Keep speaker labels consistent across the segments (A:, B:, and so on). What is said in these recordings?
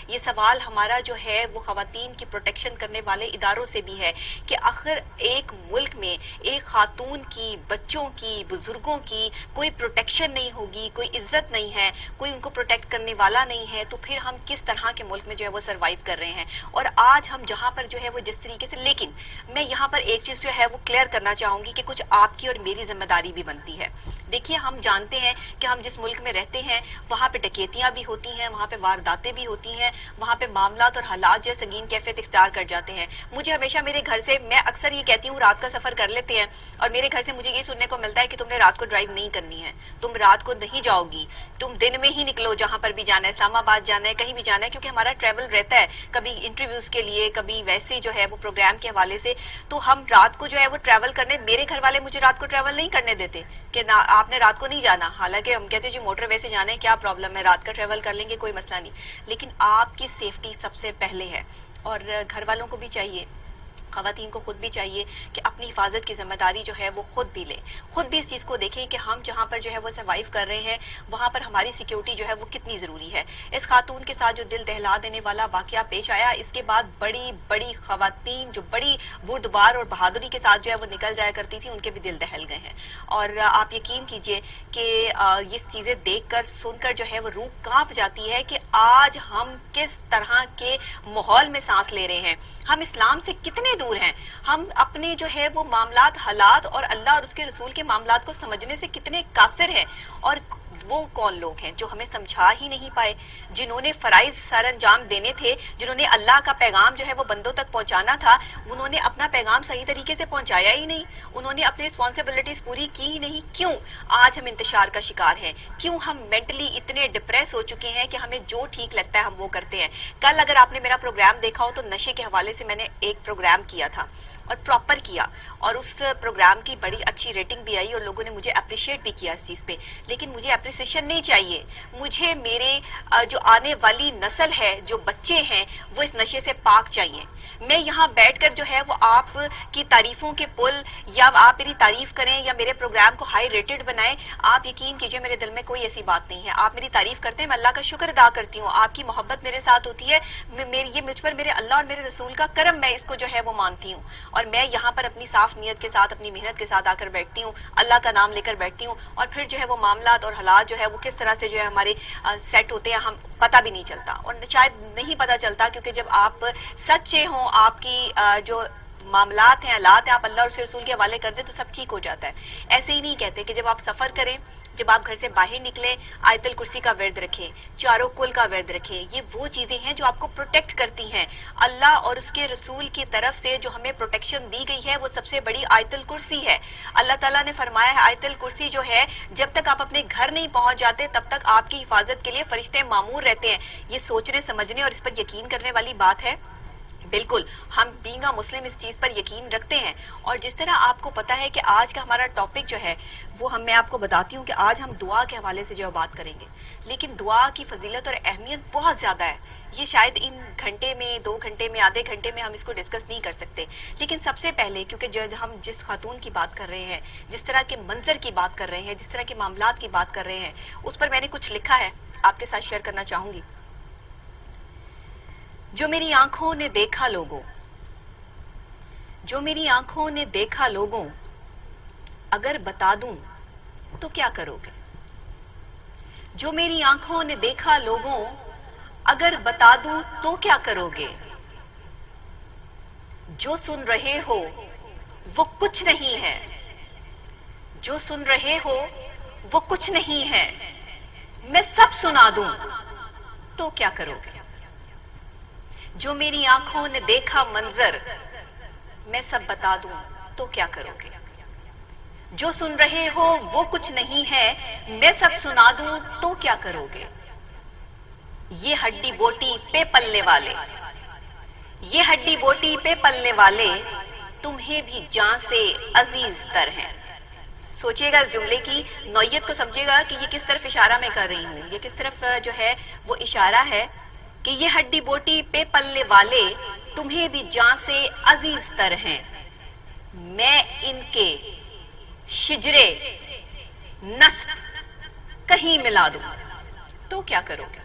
A: یہ سوال ہمارا جو ہے وہ خواتین کی پروٹیکشن کرنے والے اداروں سے بھی ہے کہ آخر ایک ملک میں ایک خاتون کی، بچوں کی، بزرگوں کی کوئی پروٹیکشن نہیں ہوگی، کوئی عزت نہیں ہے، کوئی ان کو پروٹیکٹ کرنے والا نہیں ہے، تو پھر ہم کس طرح کے ملک میں جو ہے وہ سروائیو کر رہے ہیں۔ اور آج ہم جہاں پر جو ہے وہ جس طریقے سے، لیکن میں یہاں پر ایک چیز جو ہے وہ کلیئر کرنا چاہوں گی کہ کچھ آپ کی اور میری ذمہ داری بھی بنتی ہے۔ دیکھیے، ہم جانتے ہیں کہ ہم جس ملک میں رہتے ہیں وہاں پہ ڈکیتیاں بھی ہوتی ہیں، وہاں پہ وارداتیں بھی ہوتی ہیں، وہاں پہ معاملات اور حالات جو ہے سنگین کیفیت اختیار کر جاتے ہیں۔ مجھے ہمیشہ میرے گھر سے، میں اکثر یہ کہتی ہوں رات کا سفر کر لیتے ہیں اور میرے گھر سے مجھے یہ سننے کو ملتا ہے کہ تم نے رات کو ڈرائیو نہیں کرنی ہے، تم رات کو نہیں جاؤ گی، تم دن میں ہی نکلو، جہاں پر بھی جانا ہے، اسلام آباد جانا ہے، کہیں بھی جانا ہے، کیونکہ ہمارا ٹریول رہتا ہے کبھی انٹرویوز کے لیے، کبھی ویسے جو ہے وہ پروگرام کے حوالے سے، تو ہم رات کو جو ہے وہ ٹریول کرنے، میرے گھر والے مجھے رات کو ٹریول نہیں کرنے دیتے کہ آپ نے رات کو نہیں جانا، حالانکہ ہم کہتے ہیں جی موٹر وے سے جانا ہے، کیا پرابلم ہے، رات کا ٹریول کر لیں گے، کوئی مسئلہ نہیں، لیکن آپ کی سیفٹی سب سے پہلے ہے۔ اور گھر والوں کو بھی چاہیے، خواتین کو خود بھی چاہیے کہ اپنی حفاظت کی ذمہ داری جو ہے وہ خود بھی لیں، خود بھی اس چیز کو دیکھیں کہ ہم جہاں پر جو ہے وہ سروائیو کر رہے ہیں وہاں پر ہماری سیکیورٹی جو ہے وہ کتنی ضروری ہے۔ اس خاتون کے ساتھ جو دل دہلا دینے والا واقعہ پیش آیا، اس کے بعد بڑی بڑی خواتین جو بڑی بردبار اور بہادری کے ساتھ جو ہے وہ نکل جایا کرتی تھی، ان کے بھی دل دہل گئے ہیں۔ اور آپ یقین کیجئے کہ یہ چیزیں دیکھ کر سن کر جو ہے وہ روح کانپ جاتی ہے کہ آج ہم کس طرح کے ماحول میں سانس لے رہے ہیں، ہم اسلام سے کتنے دور ہیں، ہم اپنے جو ہے وہ معاملات، حالات اور اللہ اور اس کے رسول کے معاملات کو سمجھنے سے کتنے قاصر ہیں۔ اور وہ کون لوگ ہیں جو ہمیں سمجھا ہی نہیں پائے، جنہوں نے فرائض سر انجام دینے تھے، جنہوں نے اللہ کا پیغام جو ہے وہ بندوں تک پہنچانا تھا، انہوں نے اپنا پیغام صحیح طریقے سے پہنچایا ہی نہیں، انہوں نے اپنی رسپانسبلٹیز پوری کی ہی نہیں۔ کیوں آج ہم انتشار کا شکار ہیں؟ کیوں ہم مینٹلی اتنے ڈپریس ہو چکے ہیں کہ ہمیں جو ٹھیک لگتا ہے ہم وہ کرتے ہیں؟ کل اگر آپ نے میرا پروگرام دیکھا ہو تو نشے کے حوالے سے میں نے ایک پروگرام کیا تھا اور پراپر کیا، اور اس پروگرام کی بڑی اچھی ریٹنگ بھی آئی اور لوگوں نے مجھے اپریشیٹ بھی کیا اس چیز پہ، لیکن مجھے اپریسیشن نہیں چاہیے، مجھے میرے جو آنے والی نسل ہے، جو بچے ہیں، وہ اس نشے سے پاک چاہیے۔ میں یہاں بیٹھ کر جو ہے وہ آپ کی تعریفوں کے پل، یا آپ میری تعریف کریں یا میرے پروگرام کو ہائی ریٹڈ بنائیں، آپ یقین کیجئے میرے دل میں کوئی ایسی بات نہیں ہے۔ آپ میری تعریف کرتے ہیں، میں اللہ کا شکر ادا کرتی ہوں، آپ کی محبت میرے ساتھ ہوتی ہے، یہ مجھ پر میرے اللہ اور میرے رسول کا کرم، میں اس کو جو ہے وہ مانتی ہوں، اور میں یہاں پر اپنی صاف نیت کے ساتھ، اپنی محنت کے ساتھ آ کر بیٹھتی ہوں، اللہ کا نام لے کر بیٹھتی ہوں، اور پھر جو ہے وہ معاملات اور حالات جو ہے وہ کس طرح سے جو ہے ہمارے سیٹ ہوتے ہیں ہم پتہ بھی نہیں چلتا، اور شاید نہیں پتہ چلتا، کیونکہ جب آپ سچے ہوں، آپ کی جو معاملات ہیں، حالات ہیں، آپ اللہ اور اس کے رسول کے حوالے کر دیں تو سب ٹھیک ہو جاتا ہے۔ ایسے ہی نہیں کہتے کہ جب آپ سفر کریں، جب آپ گھر سے باہر نکلیں، آیت الکرسی کا ورد رکھیں، چاروں کل کا ورد رکھیں، یہ وہ چیزیں ہیں جو آپ کو پروٹیکٹ کرتی ہیں۔ اللہ اور اس کے رسول کی طرف سے جو ہمیں پروٹیکشن دی گئی ہے وہ سب سے بڑی آیت الکرسی ہے۔ اللہ تعالیٰ نے فرمایا ہے آیت الکرسی جو ہے، جب تک آپ اپنے گھر نہیں پہنچ جاتے تب تک آپ کی حفاظت کے لیے فرشتے معمور رہتے ہیں۔ یہ سوچنے سمجھنے اور اس پر یقین کرنے والی بات ہے۔ بالکل ہم بینگا مسلم اس چیز پر یقین رکھتے ہیں، اور جس طرح آپ کو پتا ہے کہ آج کا ہمارا ٹاپک جو ہے وہ میں آپ کو بتاتی ہوں کہ آج ہم دعا کے حوالے سے جو بات کریں گے، لیکن دعا کی فضیلت اور اہمیت بہت زیادہ ہے، یہ شاید ان گھنٹے میں، 2 گھنٹے میں، آدھے گھنٹے میں ہم اس کو ڈسکس نہیں کر سکتے۔ لیکن سب سے پہلے، کیونکہ ہم جس خاتون کی بات کر رہے ہیں، جس طرح کے منظر کی بات کر رہے ہیں، جس طرح کے معاملات کی بات کر رہے ہیں، اس پر میں نے کچھ لکھا ہے، آپ کے ساتھ شیئر کرنا چاہوں گی۔ جو میری آنکھوں نے دیکھا لوگوں، جو میری آنکھوں نے دیکھا لوگوں، اگر بتا دوں تو کیا کرو گے؟ جو میری آنکھوں نے دیکھا لوگوں، اگر بتا دوں تو کیا کرو گے؟ جو سن رہے ہو وہ کچھ نہیں ہے، جو سن رہے ہو وہ کچھ نہیں ہے، میں سب سنا دوں تو کیا کرو گے؟ جو میری آنکھوں نے دیکھا منظر، میں سب بتا دوں تو کیا کرو گے؟ جو سن رہے ہو وہ کچھ نہیں ہے، میں سب سنا دوں تو کیا کرو گے؟ یہ ہڈی بوٹی پہ پلنے والے، یہ ہڈی بوٹی پہ پلنے والے تمہیں بھی جان سے عزیز تر ہیں۔ سوچئے گا اس جملے کی نوعیت کو، سمجھے گا کہ یہ کس طرف اشارہ میں کر رہی ہوں، یہ کس طرف جو ہے وہ اشارہ ہے کہ یہ ہڈی بوٹی پہ پلنے والے تمہیں بھی جان سے عزیز تر ہیں، میں ان کے شجرے نصب کہیں ملا دوں تو کیا کرو گے؟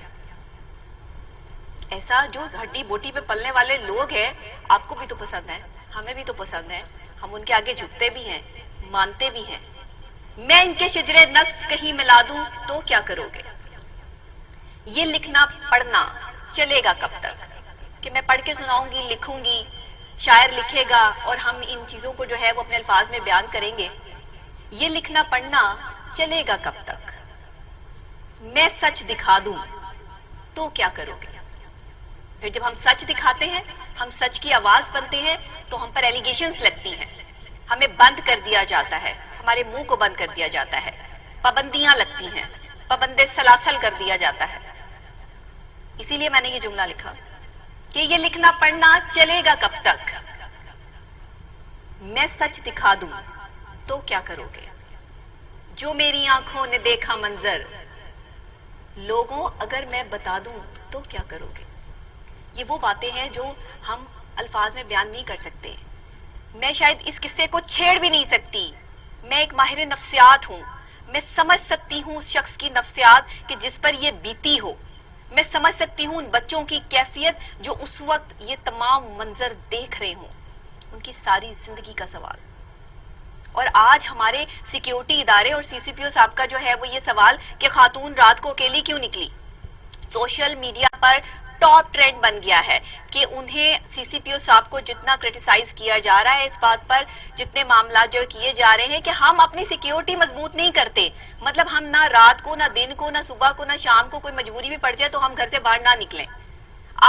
A: ایسا جو ہڈی بوٹی پہ پلنے والے لوگ ہیں آپ کو بھی تو پسند ہے, ہمیں بھی تو پسند ہے, ہم ان کے آگے جھکتے بھی ہیں, مانتے بھی ہیں. میں ان کے شجرے نفس کہیں ملا دوں تو کیا کرو گے؟ یہ لکھنا پڑھنا چلے گا کب تک کہ میں پڑھ کے سناؤں گی, لکھوں گی, شاعر لکھے گا اور ہم ان چیزوں کو جو ہے وہ اپنے الفاظ میں بیان کریں گے. یہ لکھنا پڑھنا چلے گا کب تک؟ میں سچ دکھا دوں تو کیا کرو گے؟ پھر جب ہم سچ دکھاتے ہیں, ہم سچ کی آواز بنتے ہیں, تو ہم پر ایلیگیشنز لگتی ہیں, ہمیں بند کر دیا جاتا ہے, ہمارے منہ کو بند کر دیا جاتا ہے, پابندیاں لگتی ہیں, پابند سلاسل کر دیا جاتا ہے. اسی لیے میں نے یہ جملہ لکھا کہ یہ لکھنا پڑھنا چلے گا کب تک, میں سچ دکھا دوں تو کیا کرو گے؟ جو میری آنکھوں نے دیکھا منظر, لوگوں اگر میں بتا دوں تو کیا کرو گے؟ یہ وہ باتیں ہیں جو ہم الفاظ میں بیان نہیں کر سکتے. میں شاید اس قصے کو چھیڑ بھی نہیں سکتی. میں ایک ماہر نفسیات ہوں, میں سمجھ سکتی ہوں اس شخص کی نفسیات کہ جس پر یہ بیتی ہو. میں سمجھ سکتی ہوں ان بچوں کی کیفیت جو اس وقت یہ تمام منظر دیکھ رہے ہوں, ان کی ساری زندگی کا سوال. اور آج ہمارے سیکیورٹی ادارے اور سی سی پی او صاحب کا جو ہے وہ یہ سوال کہ خاتون رات کو اکیلی کیوں نکلی, سوشل میڈیا پر ٹاپ ٹرینڈ بن گیا ہے کہ انہیں سی سی پی او صاحب کو جتنا کرٹیسائز کیا جا رہا ہے اس بات پر, جتنے معاملات جو کیے جا رہے ہیں کہ ہم اپنی سیکیورٹی مضبوط نہیں کرتے. مطلب ہم نہ رات کو, نہ دن کو, نہ صبح کو, نہ شام کو کوئی مجبوری بھی پڑ جائے تو ہم گھر سے باہر نہ نکلیں.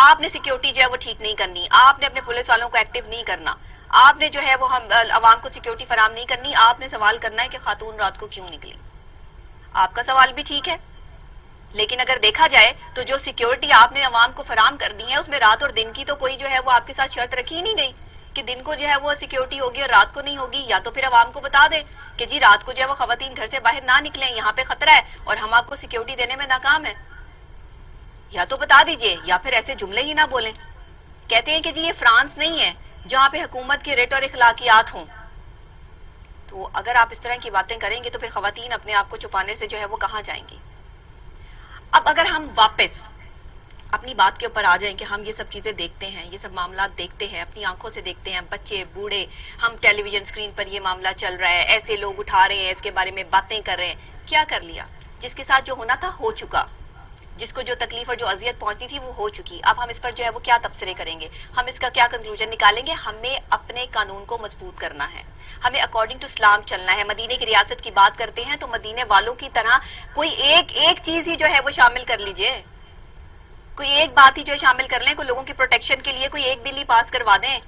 A: آپ نے سیکیورٹی جو ہے وہ ٹھیک نہیں کرنی, آپ نے اپنے پولیس والوں کو ایکٹیو نہیں کرنا, آپ نے جو ہے وہ ہم عوام کو سیکیورٹی فراہم نہیں کرنی. آپ نے سوال کرنا ہے کہ خاتون رات کو کیوں نکلی. آپ کا سوال بھی ٹھیک ہے, لیکن اگر دیکھا جائے تو جو سیکیورٹی آپ نے عوام کو فراہم کر دی ہے اس میں رات اور دن کی تو کوئی جو ہے وہ آپ کے ساتھ شرط رکھی ہی نہیں گئی کہ دن کو جو ہے وہ سیکیورٹی ہوگی اور رات کو نہیں ہوگی. یا تو پھر عوام کو بتا دیں کہ جی رات کو جو ہے وہ خواتین گھر سے باہر نہ نکلیں, یہاں پہ خطرہ ہے اور ہم آپ کو سیکیورٹی دینے میں ناکام ہیں. یا تو بتا دیجئے, یا پھر ایسے جملے ہی نہ بولیں. کہتے ہیں کہ جی یہ فرانس نہیں ہے جہاں پہ حکومت کے ریٹ اور اخلاقیات ہوں. تو اگر آپ اس طرح کی باتیں کریں گے تو پھر خواتین اپنے آپ کو چھپانے سے جو ہے وہ کہاں جائیں گی؟ اب اگر ہم واپس اپنی بات کے اوپر آ جائیں کہ ہم یہ سب چیزیں دیکھتے ہیں, یہ سب معاملات دیکھتے ہیں, اپنی آنکھوں سے دیکھتے ہیں, بچے بوڑھے, ہم ٹیلی ویژن اسکرین پر یہ معاملہ چل رہا ہے, ایسے لوگ اٹھا رہے ہیں, اس کے بارے میں باتیں کر رہے ہیں. کیا کر لیا؟ جس کے ساتھ جو ہونا تھا ہو چکا, جس کو جو تکلیف اور جو اذیت پہنچنی تھی وہ ہو چکی. اب ہم اس پر جو ہے وہ کیا تبصرے کریں گے, ہم اس کا کیا کنکلوژن نکالیں گے؟ ہمیں اپنے قانون کو مضبوط کرنا ہے, ہمیں اکارڈنگ ٹو اسلام چلنا ہے. مدینے کی ریاست کی بات کرتے ہیں تو مدینے والوں کی طرح کوئی ایک چیز ہی جو ہے وہ شامل کر لیجئے, کوئی ایک بات ہی جو شامل کر لیں, کوئی لوگوں کی پروٹیکشن کے لیے کوئی ایک بل ہی پاس کروا دیں.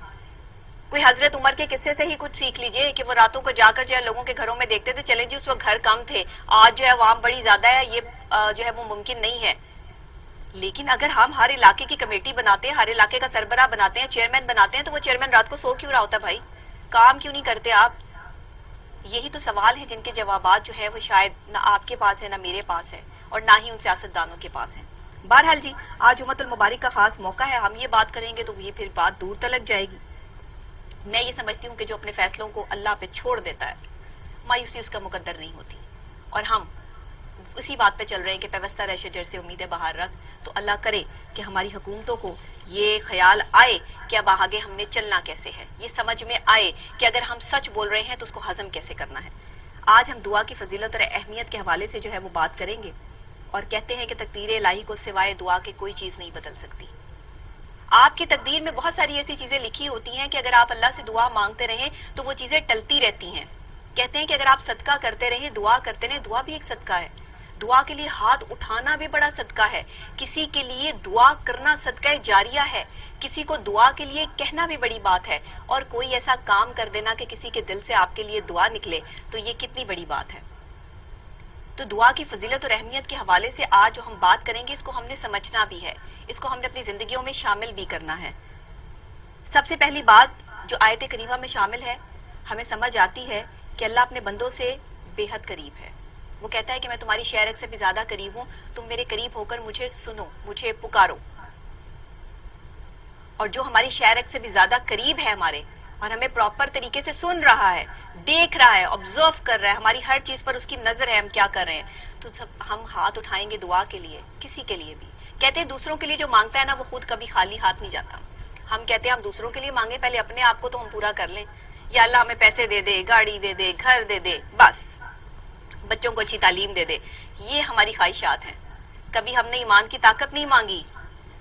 A: کوئی حضرت عمر کے قصے سے ہی کچھ سیکھ لیجئے کہ وہ راتوں کو جا کر جو ہے لوگوں کے گھروں میں دیکھتے تھے, چلیں جی اس وقت گھر کم تھے, آج جو ہے عوام بڑی زیادہ ہے, یہ جو ہے وہ ممکن نہیں ہے. لیکن اگر ہم ہر علاقے کی کمیٹی بناتے ہیں, ہر علاقے کا سربراہ بناتے ہیں, چیئرمین بناتے ہیں, تو وہ چیئرمین رات کو سو کیوں رہا ہوتا ہے بھائی؟ کام کیوں نہیں کرتے آپ؟ یہی تو سوال ہیں جن کے جوابات جو ہے وہ شاید نہ آپ کے پاس ہے, نہ میرے پاس ہے, اور نہ ہی ان سیاستدانوں کے پاس ہیں. بہرحال جی, آج جمعۃ المبارک کا خاص موقع ہے, ہم یہ بات کریں گے تو یہ پھر بات دور تلک جائے گی. میں یہ سمجھتی ہوں کہ جو اپنے فیصلوں کو اللہ پہ چھوڑ دیتا ہے, مایوسی اس کا مقدر نہیں ہوتی. اور ہم اسی بات پہ چل رہے ہیں کہ پیوستہ رہ شجر سے امیدیں باہر رکھ. تو اللہ کرے کہ ہماری حکومتوں کو یہ خیال آئے کہ اب آگے ہم نے چلنا کیسے ہے, یہ سمجھ میں آئے کہ اگر ہم سچ بول رہے ہیں تو اس کو ہضم کیسے کرنا ہے. آج ہم دعا کی فضیلت اور اہمیت کے حوالے سے جو ہے وہ بات کریں گے, اور کہتے ہیں کہ تقدیر الہی کو سوائے دعا کے کوئی چیز نہیں بدل سکتی. آپ کی تقدیر میں بہت ساری ایسی چیزیں لکھی ہوتی ہیں کہ اگر آپ اللہ سے دعا مانگتے رہیں تو وہ چیزیں ٹلتی رہتی ہیں. کہتے ہیں کہ اگر آپ صدقہ کرتے رہیں, دعا کرتے رہیں, دعا بھی ایک صدقہ ہے. دعا کے لیے ہاتھ اٹھانا بھی بڑا صدقہ ہے. کسی کے لیے دعا کرنا صدقہ جاریہ ہے. کسی کو دعا کے لیے کہنا بھی بڑی بات ہے, اور کوئی ایسا کام کر دینا کہ کسی کے دل سے آپ کے لیے دعا نکلے, تو یہ کتنی بڑی بات ہے. تو دعا کی فضیلت اور اہمیت کے حوالے سے آج جو ہم بات کریں گے, اس کو ہم نے سمجھنا بھی ہے, اس کو ہم نے اپنی زندگیوں میں شامل بھی کرنا ہے. سب سے پہلی بات جو آیت کریمہ میں شامل ہے, ہمیں سمجھ آتی ہے کہ اللہ اپنے بندوں سے بے حد قریب ہے. وہ کہتا ہے کہ میں تمہاری شہرک سے بھی زیادہ قریب ہوں, تم میرے قریب ہو کر مجھے سنو, مجھے پکارو. اور جو ہماری شہرک سے بھی زیادہ قریب ہے ہمارے, اور ہمیں پراپر طریقے سے سن رہا ہے, دیکھ رہا ہے, آبزرو کر رہا ہے, ہماری ہر چیز پر اس کی نظر ہے, ہم کیا کر رہے ہیں, تو ہم ہاتھ اٹھائیں گے دعا کے لیے, کسی کے لیے بھی, کہتے ہیں دوسروں کے لیے جو مانگتا ہے نا وہ خود کبھی خالی ہاتھ نہیں جاتا. ہم کہتے ہیں ہم دوسروں کے لیے مانگیں، پہلے اپنے آپ کو تو ہم پورا کر لیں. یا اللہ ہمیں پیسے دے دے، گاڑی دے دے، گھر دے دے، بس بچوں کو اچھی تعلیم دے دے. یہ ہماری خواہشات ہیں. کبھی ہم نے ایمان کی طاقت نہیں مانگی.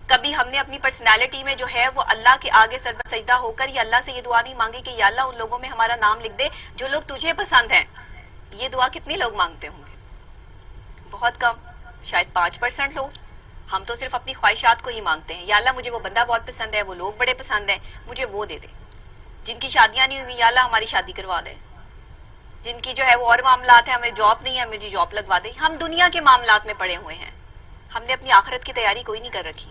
A: کبھی ہم نے اپنی پرسنالٹی میں جو ہے وہ اللہ کے آگے سر بہ سجدہ ہو کر یا اللہ سے یہ دعا نہیں مانگی کہ یا اللہ ان لوگوں میں ہمارا نام لکھ دے جو لوگ تجھے پسند ہیں. یہ دعا کتنے لوگ مانگتے ہوں گے؟ بہت کم، شاید 5% لوگ. ہم تو صرف اپنی خواہشات کو ہی مانگتے ہیں. یا اللہ مجھے وہ بندہ بہت پسند ہے، وہ لوگ بڑے پسند ہیں، مجھے وہ دے دے. جن کی شادیاں نہیں ہوئی یا اللہ ہماری شادی کروا دے. جن کی جو ہے وہ اور معاملات ہیں، ہمیں جاب نہیں ہے، مجھے جاب لگوا دے. ہم دنیا کے معاملات میں پڑے ہوئے ہیں. ہم نے اپنی آخرت کی تیاری کوئی نہیں کر رکھی.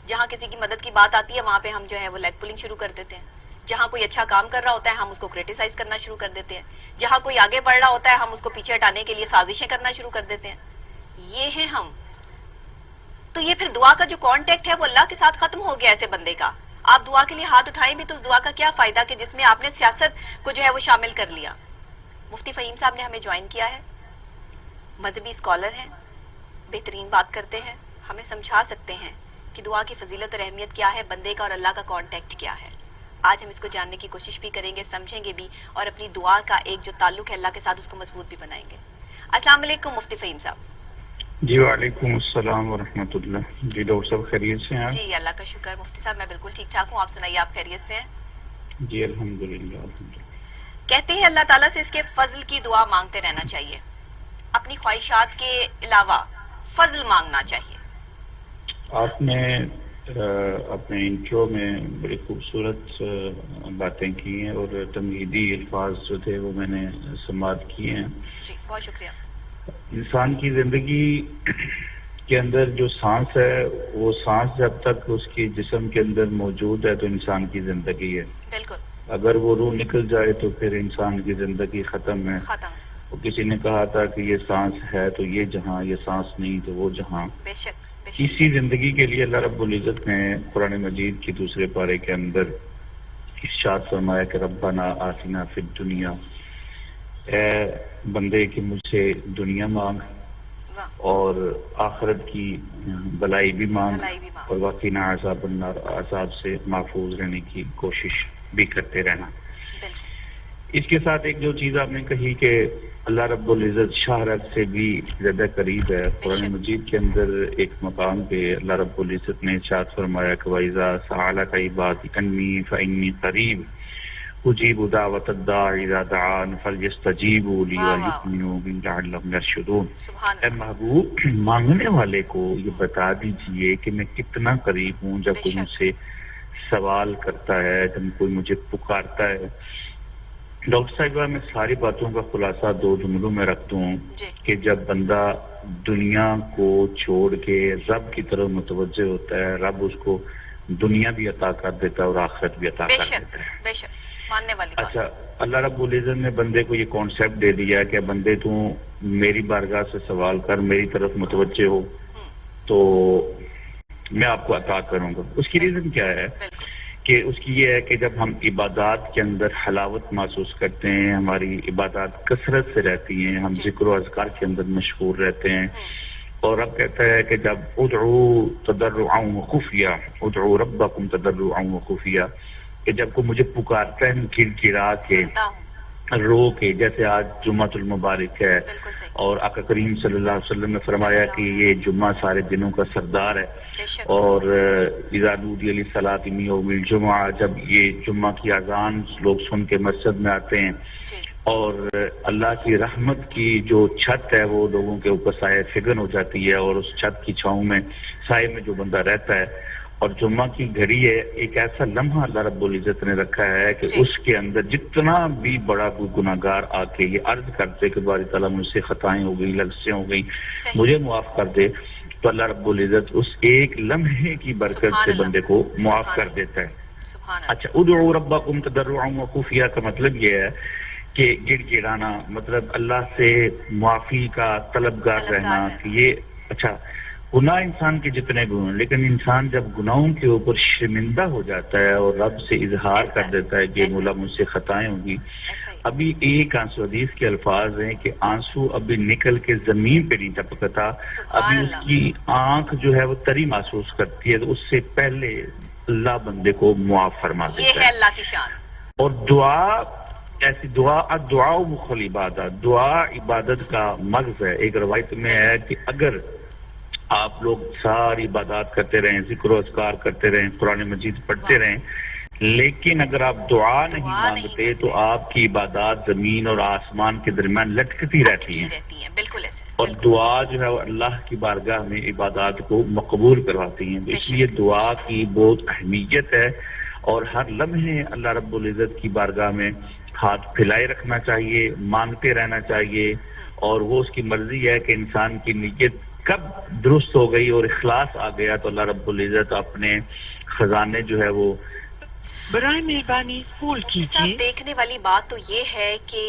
A: جہاں کسی کی مدد کی بات آتی ہے وہاں پہ ہم جو ہے وہ لیگ پولنگ شروع کر دیتے ہیں. جہاں کوئی اچھا کام کر رہا ہوتا ہے ہم اس کو کریٹیسائز کرنا شروع کر دیتے ہیں. جہاں کوئی آگے بڑھ رہا ہوتا ہے ہم اس کو پیچھے ہٹانے کے لیے سازشیں کرنا شروع کر دیتے ہیں. یہ ہیں ہم. تو یہ پھر دعا کا جو کانٹیکٹ ہے وہ اللہ کے ساتھ ختم ہو گیا ایسے بندے کا. آپ دعا کے لیے ہاتھ اٹھائیں بھی تو اس دعا کا کیا فائدہ کہ جس میں آپ نے سیاست کو جو ہے وہ شامل کر لیا. مفتی فہیم صاحب نے ہمیں جوائن کیا ہے، مذہبی اسکالر ہیں، بہترین بات کرتے ہیں، ہمیں سمجھا سکتے ہیں کہ دعا کی فضیلت اور اہمیت کیا ہے، بندے کا اور اللہ کا کانٹیکٹ کیا ہے. آج ہم اس کو جاننے کی کوشش بھی کریں گے، سمجھیں گے بھی، اور اپنی دعا کا ایک جو تعلق ہے اللہ کے ساتھ اس کو مضبوط بھی بنائیں گے. السلام علیکم مفتی فہیم صاحب.
B: جی وعلیکم السلام ورحمۃ اللہ. جی ڈاکٹر صاحب خیریت سے ہیں؟
A: جی اللہ کا شکر مفتی صاحب میں بالکل ٹھیک ٹھاک ہوں. آپ سنائیے آپ خیریت سے ہیں؟
B: جی الحمدللہ الحمدللہ.
A: کہتے ہیں اللہ تعالیٰ سے اس کے فضل کی دعا مانگتے رہنا چاہیے. اپنی خواہشات کے علاوہ فضل مانگنا چاہیے.
B: آپ نے اپنے انٹرو میں بڑی خوبصورت باتیں کی ہیں اور تمہیدی الفاظ جو تھے وہ میں نے سماعت کیے ہیں.
A: جی بہت شکریہ.
B: انسان کی زندگی کے اندر جو سانس ہے وہ سانس جب تک اس کی جسم کے اندر موجود ہے تو انسان کی زندگی ہے.
A: بالکل.
B: اگر وہ روح نکل جائے تو پھر انسان کی زندگی ختم ہے. وہ کسی نے کہا تھا کہ یہ سانس ہے تو یہ جہاں، یہ سانس نہیں تو وہ جہاں.
A: بے شک.
B: اسی زندگی کے لیے اللہ رب العزت نے قرآن مجید کی دوسرے پارے کے اندر ارشاد فرمایا کہ ربنا آتنا فی الدنیا، اے بندے کہ مجھ سے دنیا مانگ اور آخرت کی بلائی بھی مانگ اور وقنا عذاب النار، عذاب سے محفوظ رہنے کی کوشش بھی کرتے رہنا. اس کے ساتھ ایک جو چیز آپ نے کہی کہ اللہ رب العزت شہرت سے بھی زیادہ قریب ہے. قرآن مجید کے اندر ایک مقام پہ اللہ رب العزت نے ارشاد فرمایا کہ وَإِذَا سَأَلَكَ عِبَادِي عَنِّي فَإِنِّي قَرِيبٌ أُجِيبُ دَعْوَةَ الدَّاعِ إِذَا دَعَانِ فَلْيَسْتَجِيبُوا لِي وَلْيُؤْمِنُوا بِي لَعَلَّهُمْ يَرْشُدُونَ. اے محبوب، مانگنے والے کو یہ بتا دیجئے کہ میں کتنا قریب ہوں جب کوئی مجھ سے سوال کرتا ہے، جب کوئی مجھے پکارتا ہے. ڈاکٹر صاحبہ میں ساری باتوں کا خلاصہ 2 جملوں میں رکھتا ہوں کہ جب بندہ دنیا کو چھوڑ کے رب کی طرف متوجہ ہوتا ہے، رب اس کو دنیا بھی عطا کر دیتا ہے اور آخرت بھی عطا کر دیتا ہے.
A: بے شک ماننے والی بات.
B: اچھا، اللہ رب العزت نے بندے کو یہ کانسیپٹ دے دیا کہ بندے تو میری بارگاہ سے سوال کر، میری طرف متوجہ ہو تو میں آپ کو عطا کروں گا. اس کی ریزن کیا ہے کہ اس کی یہ ہے کہ جب ہم عبادات کے اندر حلاوت محسوس کرتے ہیں، ہماری عبادات کثرت سے رہتی ہیں، ہم ذکر و اذکار کے اندر مشغول رہتے ہیں، اور رب کہتا ہے کہ جب ادعوا تضرعا وخفیہ، ادعوا ربکم تضرعا وخفیہ، کہ جب کوئی مجھے پکارتا ہے گڑ گڑا کے، رو کے، جیسے آج جمعۃ المبارک ہے اور آقا کریم صلی اللہ علیہ وسلم نے فرمایا کہ یہ جمعہ سارے دنوں کا سردار ہے، اور اذا نودی للصلاۃ من یوم الجمعہ، جب یہ جمعہ کی اذان لوگ سن کے مسجد میں آتے ہیں، اور اللہ کی رحمت کی جو چھت ہے وہ لوگوں کے اوپر سایہ فگن ہو جاتی ہے، اور اس چھت کی چھاؤں میں سائے میں جو بندہ رہتا ہے، اور جمعہ کی گھڑی ہے ایک ایسا لمحہ اللہ رب العزت نے رکھا ہے کہ اس کے اندر جتنا بھی بڑا کوئی گناہگار آ کے یہ عرض کرتے کہ باری تعالیٰ مجھ سے خطائیں ہو گئی، لغزشیں ہو گئی، مجھے معاف کر دے، تو اللہ رب العزت اس ایک لمحے کی برکت سے بندے کو معاف کر دیتا ہے. اچھا، ادعوا ربکم تضرعا وخفیہ کا مطلب یہ ہے کہ گڑ گڑانا، مطلب اللہ سے معافی کا طلبگار رہنا. کہ یہ اچھا گناہ انسان کے جتنے بھی ہیں، لیکن انسان جب گناہوں کے اوپر شرمندہ ہو جاتا ہے اور رب سے اظہار کر دیتا ہے کہ مولا مجھ سے خطائیں ہوں گی، ابھی ایک آنسو، حدیث کے الفاظ ہیں کہ آنسو ابھی نکل کے زمین پہ نہیں ٹپکتا، ابھی اس کی آنکھ جو ہے وہ تری محسوس کرتی ہے، تو اس سے پہلے اللہ بندے کو معاف فرما دیتا ہے.
A: یہ ہے اللہ کی شان.
B: اور دعا ایسی دعا مخل عبادت، دعا عبادت کا مغز ہے. ایک روایت میں ہے کہ اگر آپ لوگ ساری عبادات کرتے رہیں، ذکر و اذکار کرتے رہیں، قرآن مجید پڑھتے رہیں، لیکن اگر آپ دعا نہیں مانگتے تو آپ کی عبادات زمین اور آسمان کے درمیان لٹکتی رہتی ہیں.
A: بالکل ایسے.
B: اور دعا جو ہے وہ اللہ کی بارگاہ میں عبادات کو مقبول کرواتی ہیں. اس لیے دعا کی بہت اہمیت ہے، اور ہر لمحے اللہ رب العزت کی بارگاہ میں ہاتھ پھیلائے رکھنا چاہیے، مانگتے رہنا چاہیے. اور وہ اس کی مرضی ہے کہ انسان کی نیت کب درست ہو گئی اور اخلاص آ گیا تو اللہ رب العزت اپنے خزانے جو ہے وہ برائے مہربانی پھول کیجیے.
A: دیکھنے والی بات تو یہ ہے کہ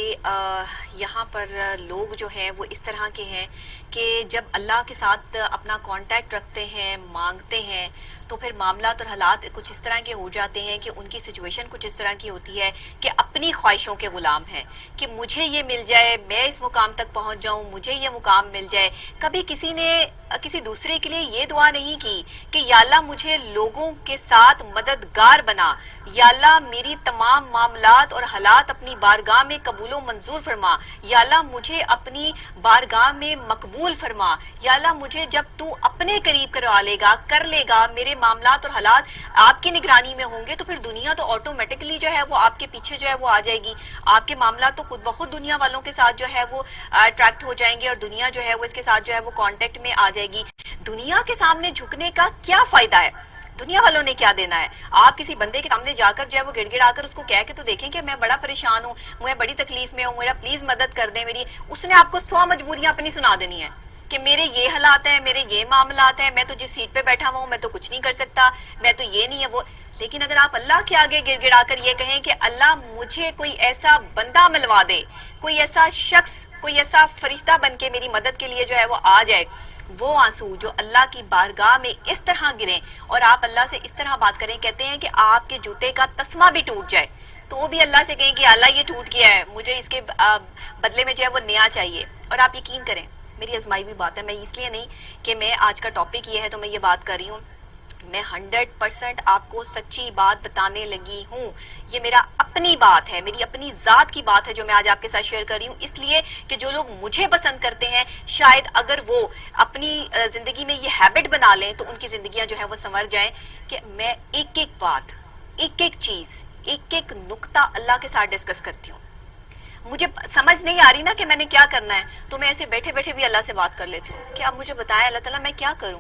A: یہاں پر لوگ جو ہیں وہ اس طرح کے ہیں کہ جب اللہ کے ساتھ اپنا کانٹیکٹ رکھتے ہیں، مانگتے ہیں، تو پھر معاملات اور حالات کچھ اس طرح کے ہو جاتے ہیں کہ ان کی سچویشن کچھ اس طرح کی ہوتی ہے کہ اپنی خواہشوں کے غلام ہیں کہ مجھے یہ مل جائے، میں اس مقام تک پہنچ جاؤں، مجھے یہ مقام مل جائے. کبھی کسی نے کسی دوسرے کے لیے یہ دعا نہیں کی کہ یا اللہ مجھے لوگوں کے ساتھ مددگار بنا، یا اللہ میری تمام معاملات اور حالات اپنی بارگاہ میں قبول و منظور فرما، یا اللہ مجھے اپنی بارگاہ میں مقبول فرما، یا اللہ مجھے جب تو اپنے قریب کروا لے گا، کر لے گا، میرے معاملات اور حالات آپ کی نگرانی میں ہوں گے، تو پھر دنیا تو آٹومیٹکلی جو ہے وہ آپ کے پیچھے جو ہے وہ آ جائے گی. آپ کے معاملات تو خود بخود دنیا والوں کے ساتھ جو ہے وہ اٹریکٹ ہو جائیں گے، اور دنیا جو ہے وہ اس کے ساتھ جو ہے وہ کانٹیکٹ میں آ جائے گی. دنیا کے سامنے جھکنے کا کیا فائدہ ہے؟ دنیا والوں نے کیا دینا ہے؟ آپ کسی بندے کے سامنے جا کر جو ہے وہ گڑ گڑا کر اس کو کہہ کے تو دیکھیں کہ میں بڑا پریشان ہوں، میں بڑی تکلیف میں ہوں، میرا پلیز مدد کر دیں میری. اس نے آپ کو 100 مجبوریاں اپنی سنا دینی ہیں کہ میرے یہ حالات ہیں، میرے یہ معاملات ہیں، میں تو جس سیٹ پہ بیٹھا ہوا ہوں میں تو کچھ نہیں کر سکتا، میں تو یہ نہیں ہے وہ. لیکن اگر آپ اللہ کے آگے گڑ گڑا کر یہ کہیں کہ اللہ مجھے کوئی ایسا بندہ ملوا دے، کوئی ایسا شخص، کوئی ایسا فرشتہ بن کے میری مدد کے لیے جو ہے وہ آ جائے، وہ آنسو جو اللہ کی بارگاہ میں اس طرح گریں اور آپ اللہ سے اس طرح بات کریں، کہتے ہیں کہ آپ کے جوتے کا تسمہ بھی ٹوٹ جائے تو وہ بھی اللہ سے کہیں کہ اللہ یہ ٹوٹ گیا ہے، مجھے اس کے بدلے میں جو ہے وہ نیا چاہیے. اور آپ یقین کریں، میری ازمائی ہوئی بات ہے، میں اس لیے نہیں کہ میں آج کا ٹاپک یہ ہے تو میں یہ بات کر رہی ہوں، میں 100% آپ کو سچی بات بتانے لگی ہوں. یہ میرا اپنی بات ہے، میری اپنی ذات کی بات ہے جو میں آج آپ کے ساتھ شیئر کر رہی ہوں، اس لیے کہ جو لوگ مجھے پسند کرتے ہیں شاید اگر وہ اپنی زندگی میں یہ ہیبٹ بنا لیں تو ان کی زندگیاں جو ہیں وہ سنور جائیں کہ میں ایک ایک بات، ایک ایک چیز، ایک ایک نقطہ اللہ کے ساتھ ڈسکس کرتی ہوں. مجھے سمجھ نہیں آ رہی نا کہ میں نے کیا کرنا ہے تو میں ایسے بیٹھے بیٹھے بھی اللہ سے بات کر لیتی ہوں کہ اب مجھے بتائیں اللہ تعالیٰ میں کیا کروں،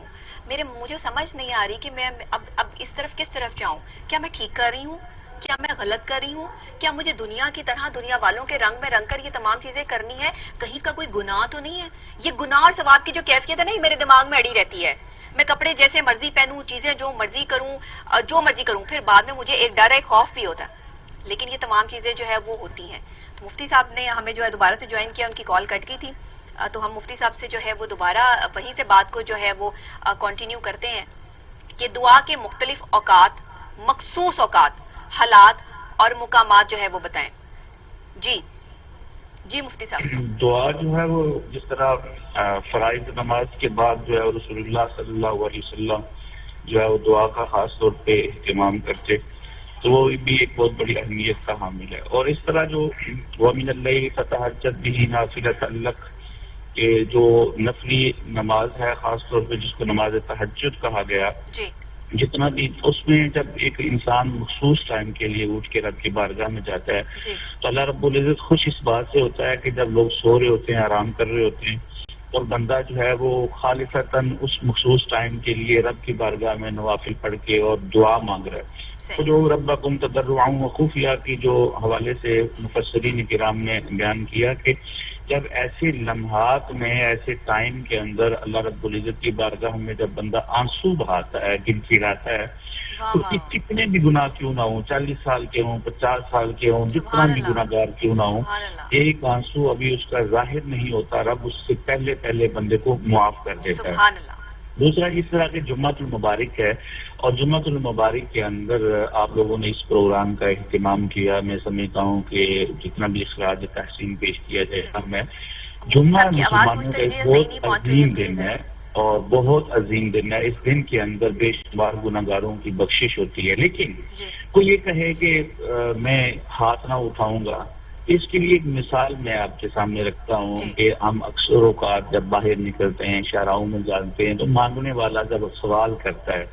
A: مجھے سمجھ نہیں آ رہی کہ میں اب اس طرف کس طرف جاؤں، کیا میں ٹھیک کر رہی ہوں، کیا میں غلط کر رہی ہوں، کیا مجھے دنیا کی طرح دنیا والوں کے رنگ میں رنگ کر یہ تمام چیزیں کرنی ہے، کہیں اس کا کوئی گناہ تو نہیں ہے. یہ گناہ اور ثواب کی جو کیفیت ہے نا یہ میرے دماغ میں اڑی رہتی ہے. میں کپڑے جیسے مرضی پہنوں، چیزیں جو مرضی کروں، پھر بعد میں مجھے ایک ڈر ایک خوف بھی ہوتا ہے. لیکن یہ تمام چیزیں جو ہے وہ ہوتی ہیں. تو مفتی صاحب نے ہمیں جو ہے دوبارہ سے جوائن کیا، ان کی کال کٹ گئی تھی تو ہم مفتی صاحب سے جو ہے وہ دوبارہ وہیں سے بات کو جو ہے وہ کنٹینیو کرتے ہیں کہ دعا کے مختلف اوقات، مخصوص اوقات، حالات اور مقامات جو ہے وہ بتائیں. جی مفتی صاحب.
B: دعا جو ہے وہ جس طرح فرائض نماز کے بعد جو ہے رسول اللہ صلی اللہ علیہ وسلم جو ہے وہ دعا کا خاص طور پہ اہتمام کرتے، تو وہ بھی ایک بہت بڑی اہمیت کا حامل ہے. اور اس طرح جو وَمِنَ اللَّيْلِ فَتَهَجَّدْ بِهِ نَافِلَةً لَكَ کہ جو نفلی نماز ہے خاص طور پہ جس کو نماز تہجد کہا گیا، جتنا بھی اس میں جب ایک انسان مخصوص ٹائم کے لیے اٹھ کے رب کی بارگاہ میں جاتا ہے تو اللہ رب العزت خوش اس بات سے ہوتا ہے کہ جب لوگ سو رہے ہوتے ہیں، آرام کر رہے ہوتے ہیں، اور بندہ جو ہے وہ خالصتاً اس مخصوص ٹائم کے لیے رب کی بارگاہ میں نوافل پڑھ کے اور دعا مانگ رہا ہے. تو جو ربکم تضرعا وخفیا کی جو حوالے سے مفسرین کرام نے بیان کیا کہ جب ایسے لمحات میں، ایسے ٹائم کے اندر اللہ رب العزت کی بارگاہ میں جب بندہ آنسو بہاتا ہے، گنگناتا ہے، تو کتنے بھی گناہ کیوں نہ ہوں، 40 سال کے ہوں، 50 سال کے ہوں، جتنا بھی گناہ گار کیوں نہ ہوں، ایک آنسو ابھی اس کا ظاہر نہیں ہوتا، رب اس سے پہلے بندے کو معاف کر دیتا ہے. دوسرا اس طرح کے جمعۃ المبارک ہے، اور جمعۃ المبارک کے اندر آپ لوگوں نے اس پروگرام کا اہتمام کیا. میں سمجھتا ہوں کہ جتنا بھی اخراج تحسین پیش کیا جائے ہم ہے. جمعہ
A: صاحب کی آواز
B: مسلمانوں
A: مجھ
B: کا
A: تک
B: ایک
A: جی صحیح نہیں
B: بہت
A: پہنچ رہی ہے،
B: عظیم
A: پلیز
B: دن
A: ذرا.
B: ہے، اور بہت عظیم دن ہے. اس دن کے اندر بے شمار گناہگاروں کی بخشش ہوتی ہے. لیکن
A: جی
B: کوئی یہ کہے کہ میں ہاتھ نہ اٹھاؤں گا، اس کے لیے ایک مثال میں آپ کے سامنے رکھتا ہوں
A: جی
B: کہ ہم اکثر اوقات جب باہر نکلتے ہیں، شاہراہوں میں جانتے ہیں، تو مانگنے والا جب سوال کرتا ہے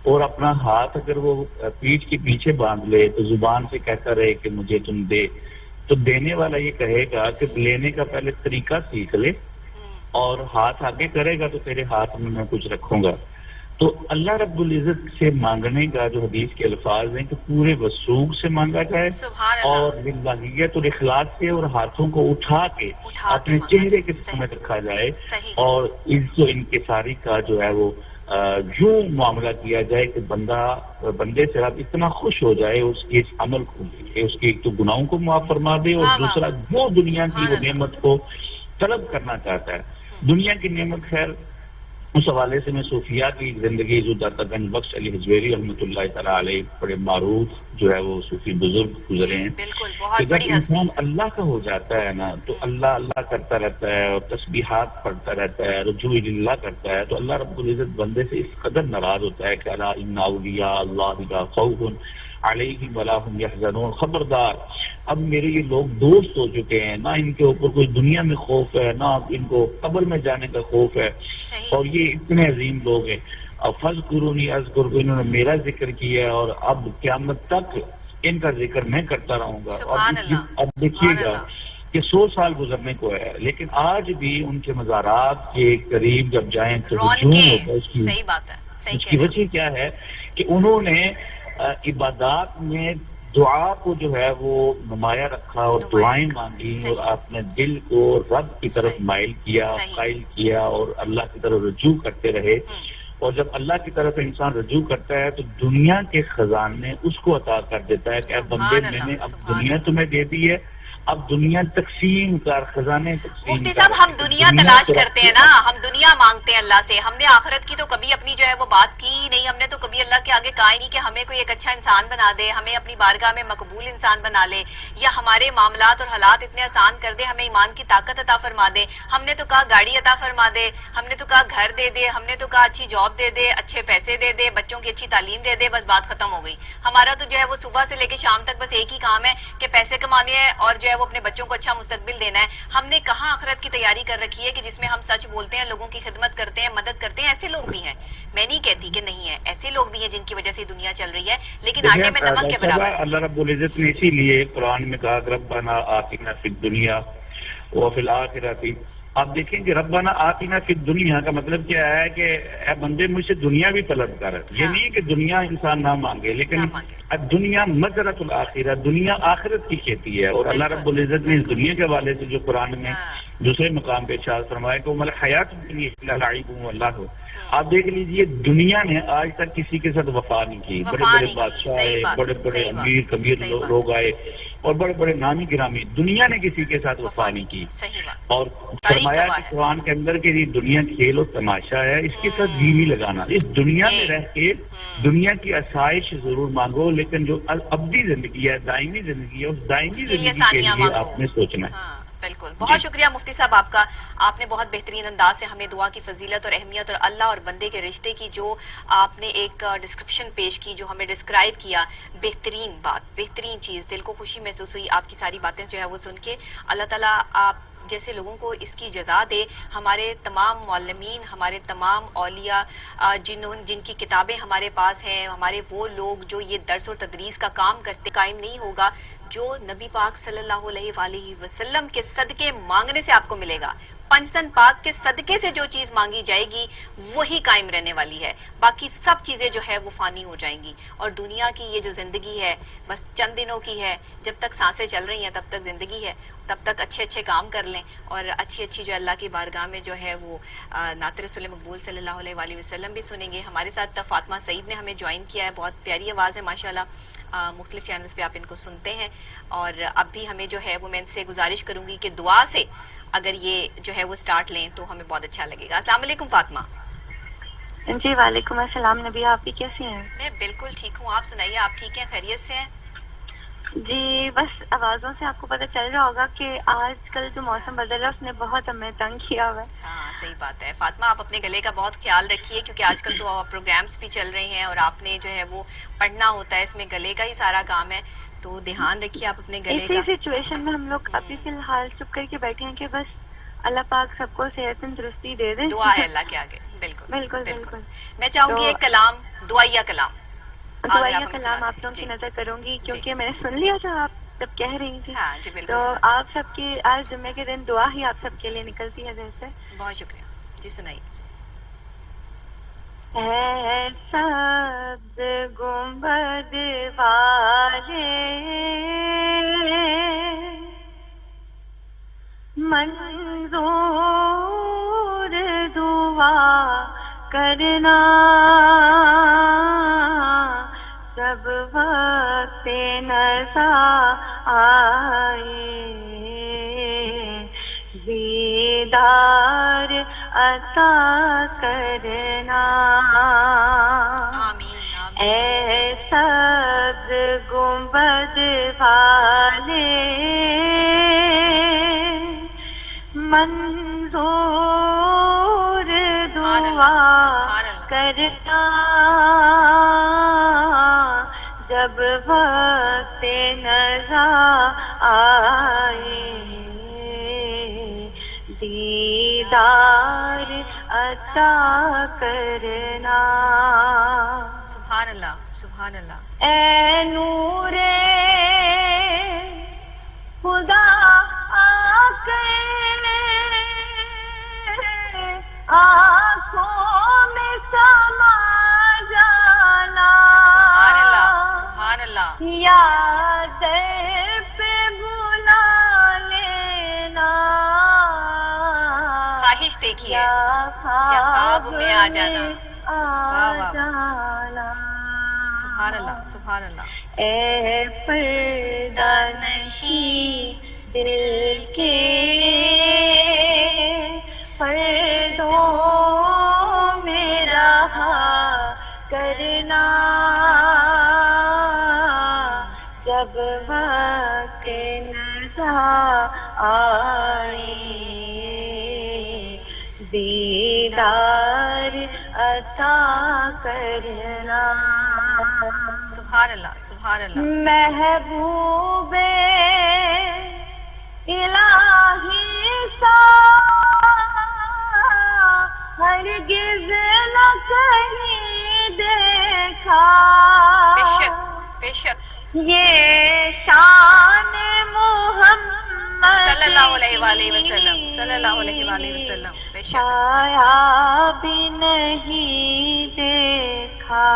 B: اور اپنا ہاتھ اگر وہ پیٹھ کے پیچھے باندھ لے تو زبان سے کہتا رہے کہ مجھے تم دے، تو دینے والا یہ کہے گا کہ لینے کا پہلے طریقہ سیکھ لے، اور ہاتھ آگے کرے گا تو تیرے ہاتھ میں کچھ رکھوں گا. تو اللہ رب العزت سے مانگنے کا جو حدیث کے الفاظ ہیں کہ پورے وسوخ سے مانگا جائے،
A: سبحان اللہ.
B: اور باللہیت اور اخلاص سے، اور ہاتھوں کو اٹھا کے
A: اٹھا کے
B: اپنے
A: مانگا
B: چہرے
A: جائے.
B: کے
A: صحیح
B: سامنے رکھا جائے،
A: صحیح.
B: اور عزت و انکساری کا جو ہے وہ یوں معاملہ کیا جائے کہ بندے سے رب اتنا خوش ہو جائے اس کے اس عمل کو لے کے، اس کے ایک تو گناہوں کو معاف فرما دے، اور
A: واہ واہ
B: دوسرا
A: واہ.
B: جو دنیا کی
A: سبحان
B: وہ
A: اللہ.
B: نعمت کو طلب کرنا چاہتا ہے. دنیا کی نعمت خیر اس حوالے سے میں صوفیاء کی زندگی جو داتا گنج بخش علی حجویری رحمۃ اللہ تعالیٰ علیہ بڑے معروف جو ہے وہ صوفی بزرگ گزرے ہیں،
A: بالکل
B: کہ
A: بہت
B: جب
A: بڑی ہستی.
B: انسان اللہ کا ہو جاتا ہے نا تو اللہ اللہ کرتا رہتا ہے، اور تسبیحات پڑھتا رہتا ہے، رجوع اللہ کرتا ہے، تو اللہ رب العزت بندے سے اس قدر ناراض ہوتا ہے کہ الا ان اولیاء اللہ لا خوف علیہم ولا هم یحزنون، خبردار اب میرے یہ لوگ دوست ہو چکے ہیں، نہ ان کے اوپر کوئی دنیا میں خوف ہے، نہ ان کو قبر میں جانے کا خوف ہے،
A: صحیح.
B: اور یہ اتنے عظیم لوگ ہیں. اب فذکرونی اذکرکم، انہوں نے میرا ذکر کیا ہے، اور اب قیامت تک ان کا ذکر میں کرتا رہوں گا.
A: سبحان اللہ.
B: اب دیکھیے
A: سبحان
B: گا
A: اللہ.
B: کہ 100 سال گزرنے کو ہے، لیکن آج بھی ان کے مزارات کے قریب جب جائیں تو ہجوم
A: رونقیں.
B: ہوتا ہے.
A: صحیح بات ہے. صحیح
B: اس
A: کہہ
B: کی
A: رہے ہیں.
B: وجہ کیا ہے کہ انہوں نے عبادات میں دعا کو جو ہے وہ نمایاں رکھا، اور دعائیں مانگی، اور
A: صحیح.
B: اپنے دل کو رب کی طرف
A: صحیح.
B: مائل کیا،
A: صحیح.
B: قائل کیا، اور اللہ کی طرف رجوع کرتے رہے. اور جب اللہ کی طرف انسان رجوع کرتا ہے تو دنیا کے خزانے اس کو عطا کر دیتا ہے کہ اب بندے
A: سبحان
B: میں
A: اللہ.
B: نے اب
A: سبحان
B: دنیا
A: اللہ.
B: تمہیں دے دی ہے، اب دنیا تقسیم کر، خزانے تقسیم
A: مفتی
B: کر.
A: صاحب ہم دنیا تلاش
B: طرف
A: کرتے ہیں نا، ہم دنیا مانگتے ہیں اللہ سے. ہم نے آخرت کی تو کبھی اپنی جو ہے وہ بات کی ہی نہیں. ہم نے تو کبھی اللہ کے آگے کہا ہی نہیں کہ ہمیں کوئی ایک اچھا انسان بنا دے، ہمیں اپنی بارگاہ میں مقبول انسان بنا لے، یا ہمارے معاملات اور حالات اتنے آسان کر دے، ہمیں ایمان کی طاقت عطا فرما دے. ہم نے تو کہا گاڑی عطا فرما دے، ہم نے تو کہا گھر دے دے، ہم نے تو کہا اچھی جاب دے دے، اچھے پیسے دے دے، بچوں کی اچھی تعلیم دے دے، بس بات ختم ہو گئی. ہمارا تو جو ہے وہ صبح سے لے کے شام تک بس ایک ہی کام ہے کہ پیسے کمانے ہیں، اور جو ہے وہ اپنے بچوں کو اچھا مستقبل دینا ہے. ہم نے کہاں آخرت کی تیاری کر رکھی ہے کہ جس میں ہم سچ بولتے ہیں، لوگوں کی خدمت کرتے ہیں، مدد کرتے ہیں. ایسے لوگ بھی ہیں، میں نہیں کہتی کہ نہیں ہے، ایسے لوگ بھی ہیں جن کی وجہ سے دنیا چل رہی ہے، لیکن آٹے میں نمک کے برابر.
B: اللہ رب العزت نے اسی لیے قرآن میں کہا کہ ربنا آتنا فی الدنیا وفی الآخرۃ. آپ دیکھیں کہ ربنا آتنا فی الدنیا کا مطلب کیا ہے کہ اے بندے مجھ سے دنیا بھی طلب کر. یہ نہیں کہ دنیا انسان نہ مانگے، لیکن دنیا مزرعۃ الآخرہ، دنیا آخرت کی کھیتی ہے. اور اللہ رب العزت نے اس دنیا کے حوالے سے جو قرآن میں دوسرے مقام پہ ارشاد فرمایا کہ وَمَا الْحَيَاةُ الدُّنْيَا إِلَّا لَعِبٌ وَلَهْوٌ. آپ دیکھ لیجئے دنیا نے آج تک کسی کے ساتھ وفا نہیں کی. بڑے بڑے بادشاہ آئے، بڑے بڑے امیر کبیر لوگ آئے، اور بڑے بڑے نامی گرامی، دنیا نے کسی کے ساتھ وفا نہیں کی. اور فرمایا کہ قرآن کے اندر کہ یہ دنیا کھیل و تماشا ہے، اس کے ساتھ جی نہیں لگانا. اس دنیا میں رہ کے دنیا کی آسائش ضرور مانگو، لیکن جو ابدی زندگی ہے، دائمی زندگی ہے، اس دائمی زندگی کے لیے آپ نے سوچنا ہے.
A: بالکل. بہت شکریہ مفتی صاحب آپ کا. آپ نے بہت بہترین انداز سے ہمیں دعا کی فضیلت اور اہمیت اور اللہ اور بندے کے رشتے کی جو آپ نے ایک ڈسکرپشن پیش کی، جو ہمیں ڈسکرائب کیا، بہترین بات، بہترین چیز، دل کو خوشی محسوس ہوئی آپ کی ساری باتیں جو ہے وہ سن کے. اللہ تعالیٰ آپ جیسے لوگوں کو اس کی جزا دے. ہمارے تمام معلمین، ہمارے تمام اولیاء جن کی کتابیں ہمارے پاس ہیں، ہمارے وہ لوگ جو یہ درس اور تدریس کا کام کرتے، قائم نہیں ہوگا جو نبی پاک صلی اللہ علیہ وآلہ وسلم کے صدقے مانگنے سے آپ کو ملے گا. پنجتن پاک کے صدقے سے جو چیز مانگی جائے گی وہی قائم رہنے والی ہے. باقی سب چیزیں جو ہے وہ فانی ہو جائیں گی. اور دنیا کی یہ جو زندگی ہے بس چند دنوں کی ہے. جب تک سانسیں چل رہی ہیں تب تک زندگی ہے. تب تک اچھے اچھے کام کر لیں، اور اچھی اچھی جو اللہ کی بارگاہ میں جو ہے وہ نعت رسول مقبول صلی اللہ علیہ وآلہ وسلم بھی سنیں گے. ہمارے ساتھ فاطمہ سعید نے ہمیں جوائن کیا ہے. بہت پیاری آواز ہے ماشاءاللہ. مختلف چینلز پہ آپ ان کو سنتے ہیں. اور اب بھی ہمیں جو ہے وہ میں ان سے گزارش کروں گی کہ دعا سے اگر یہ جو ہے وہ سٹارٹ لیں تو ہمیں بہت اچھا لگے گا. السلام علیکم فاطمہ.
C: جی وعلیکم السلام نبی، آپ بھی کیسے ہیں؟
A: میں بالکل ٹھیک ہوں، آپ سنائیے آپ ٹھیک ہیں، خیریت سے ہیں؟
C: جی بس آوازوں سے آپ کو پتہ چل رہا ہوگا کہ آج کل جو موسم بدل رہا ہے اس نے بہت ہمیں تنگ کیا ہوا ہے۔
A: ہاں صحیح بات ہے فاطمہ، آپ اپنے گلے کا بہت خیال رکھیے کیونکہ آج کل تو پروگرامز بھی چل رہے ہیں اور آپ نے جو ہے وہ پڑھنا ہوتا ہے، اس میں گلے کا ہی سارا کام ہے، تو دھیان رکھیے آپ اپنے گلے
C: اسی
A: کا۔
C: سچویشن میں ہم لوگ ابھی فی الحال چپ کر کے بیٹھے ہیں کہ بس اللہ پاک سب کو صحت تندرستی دے دے۔
A: دعا ہے اللہ کے آگے، بالکل
C: بالکل
A: بالکل۔
C: بالکل۔
A: میں چاہوں گی
C: تو
A: ایک کلام، دعائیہ کلام اگر
C: دعائیہ
A: آپ ہمیں سنا
C: کلام آپ
A: دیں۔
C: لوگوں کی
A: جی
C: نظر کروں گی
A: جی
C: کیونکہ میں نے سن لیا جو آپ جب کہہ رہی تھی،
A: ہاں جی
C: تو
A: بالکل سنا دیں،
C: آپ سب کی آج جمعے کے دن دعا ہی آپ سب کے لیے نکلتی ہے دل سے۔
A: بہت شکریہ جی، سنائیے۔
C: اے سبز گنبد والے منظور دعا کرنا، جب وقت نزا آئے دیدار عطا کرنا۔
A: آمین آمین۔
C: اے سبز گنبد والے منظور
A: سبحان اللہ
C: دعا
A: سبحان اللہ۔
C: کرنا، جب وقت نزا آئے دیدار عطا کرنا۔
A: سبحان اللہ سبحان اللہ۔
C: اے نور خدا آ کر آنکھوں میں سما جانا،
A: سبحان اللہ سبحان اللہ۔
C: یا در پہ بلا لینا،
A: خواہش دیکھیے
C: یا
A: خواب میں آ جانا۔
C: آ
A: واہ واہ،
C: جانا۔
A: سبحان اللہ سبحان اللہ۔
C: اے پردہ نشی دل کے پردوں میں رہا کرنا، جب وقت نزا آئے دیدار عطا کرنا۔
A: سبحان اللہ سبحان اللہ۔
C: محبوب الہی سا ہرگز نہ کہیں دیکھا،
A: بے شک بے شک۔
C: یہ شان محمد
A: صلی اللہ علیہ وآلہ وسلم، صلی اللہ علیہ وآلہ وسلم، بے شک۔
C: آیا بھی نہیں دیکھا،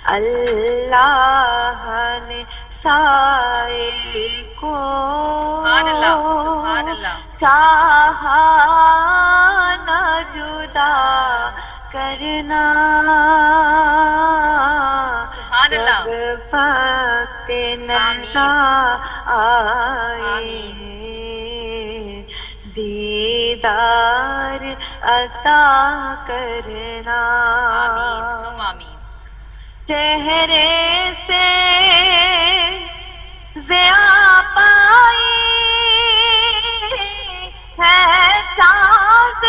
C: اللہ نے سائے کو
A: سبحان اللہ سبحان اللہ۔
C: چاہا نہ جدا کرنا،
A: سبحان اللہ۔
C: جب وقت نزا آئے دیدار عطا کرنا۔
A: آمین ثم آمین۔
C: چہرے سے ضیا پائی ہے چاند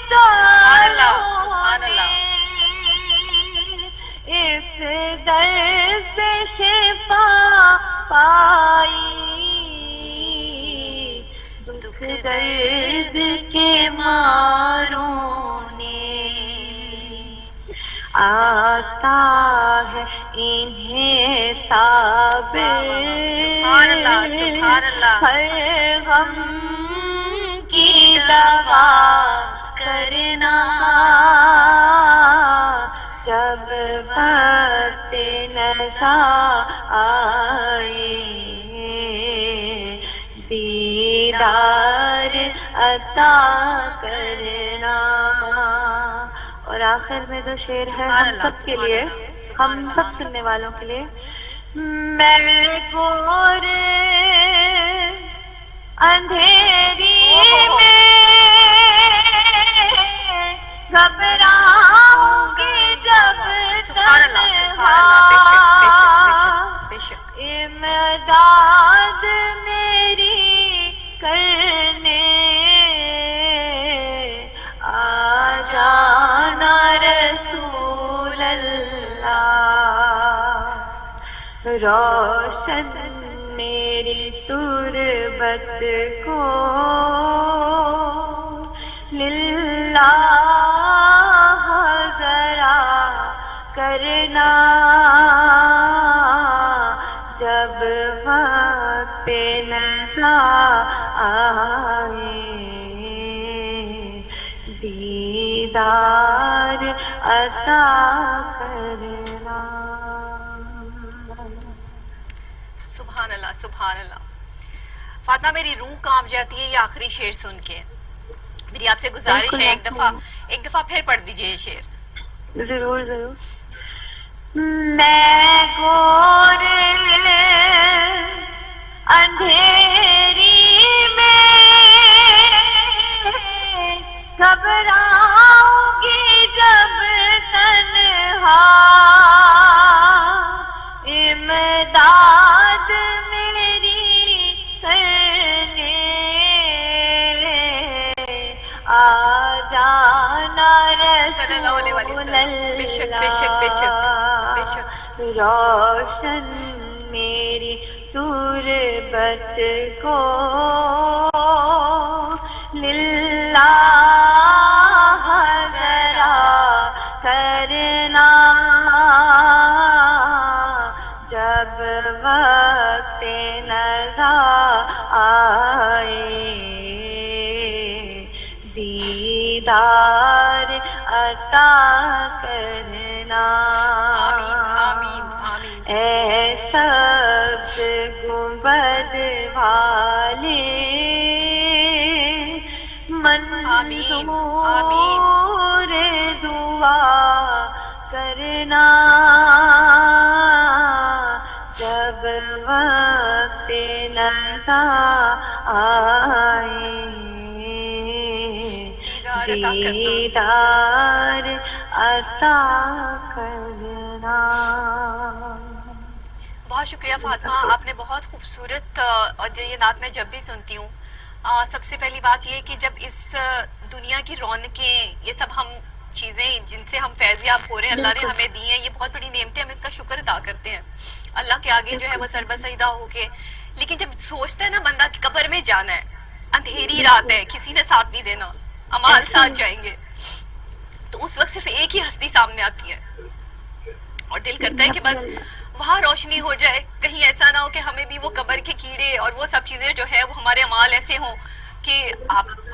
A: سبحان اللہ سبحان اللہ۔
C: اس در سے شفا پائی، دکھ درد کے ماروں نے آتا ہے انہیں صابر،
A: سبحان اللہ سبحان اللہ۔
C: ہر غم کی دوا کرنا، جب وقت نزا آئے دیدار عطا کرنا۔ اور آخر میں جو شعر ہے ہم سب کے لیے، ہم سب سننے والوں کے لیے، میں گور اندھیری میں گھبراؤں گی جب
A: سبحان اللہ سبحان اللہ، بے شک بے شک بے شک بے شک،
C: امداد میری کرنے آ جانا رسول اللہ، روشن میری تربت کو للہ ذرا کرنا، جب وقت نزا آئے دیدار عطا کرنا۔
A: سبحان اللہ سبحان اللہ۔ فاطمہ میری روح کانپ جاتی ہے یہ آخری شعر سن کے، میری آپ سے گزارش ہے ایک دفعہ پھر پڑھ دیجئے یہ شعر۔
C: ضرور ضرور۔ میں گور اندھیری میں گھبراؤں گی جب تنہا، امداد میری کرنے آ جانا
A: صلی اللہ علیہ
C: رسول
A: وسلم، بے شک بے شک بے شک بے شک،
C: روشن میری تربت کو للہ ذرا کرنا، جب وقت نزا آئے دیدار عطا کرنا۔
A: آمین آمین آمین۔
C: اے سبز گنبد والے
A: آمین،
C: منظور دعا کرنا، جب وقت نزا آئے دیدار عطا کرنا۔
A: بہت شکریہ فاطمہ، آپ نے بہت خوبصورت، اور یہ نعت میں جب بھی سنتی ہوں سب سے پہلی بات یہ کہ جب اس دنیا کی رونقیں، یہ سب ہم چیزیں جن سے ہم فیضیاب ہو رہے ہیں اللہ نے ہمیں دی ہیں، یہ بہت بڑی نعمتیں، ہم ان کا شکر ادا کرتے ہیں اللہ کے آگے جو ہے وہ سربہ سجدہ ہو کے۔ لیکن جب سوچتا ہے نا بندہ کہ قبر میں جانا ہے، اندھیری رات ہے، کسی نے ساتھ نہیں دینا، امال ساتھ جائیں گے، تو اس وقت صرف ایک ہی ہستی سامنے آتی ہے اور دل کرتا ہے کہ بس وہاں روشنی ہو جائے، کہیں ایسا نہ ہو کہ ہمیں بھی وہ قبر کے کیڑے اور وہ سب چیزیں جو ہے وہ ہمارے اعمال ایسے ہوں کہ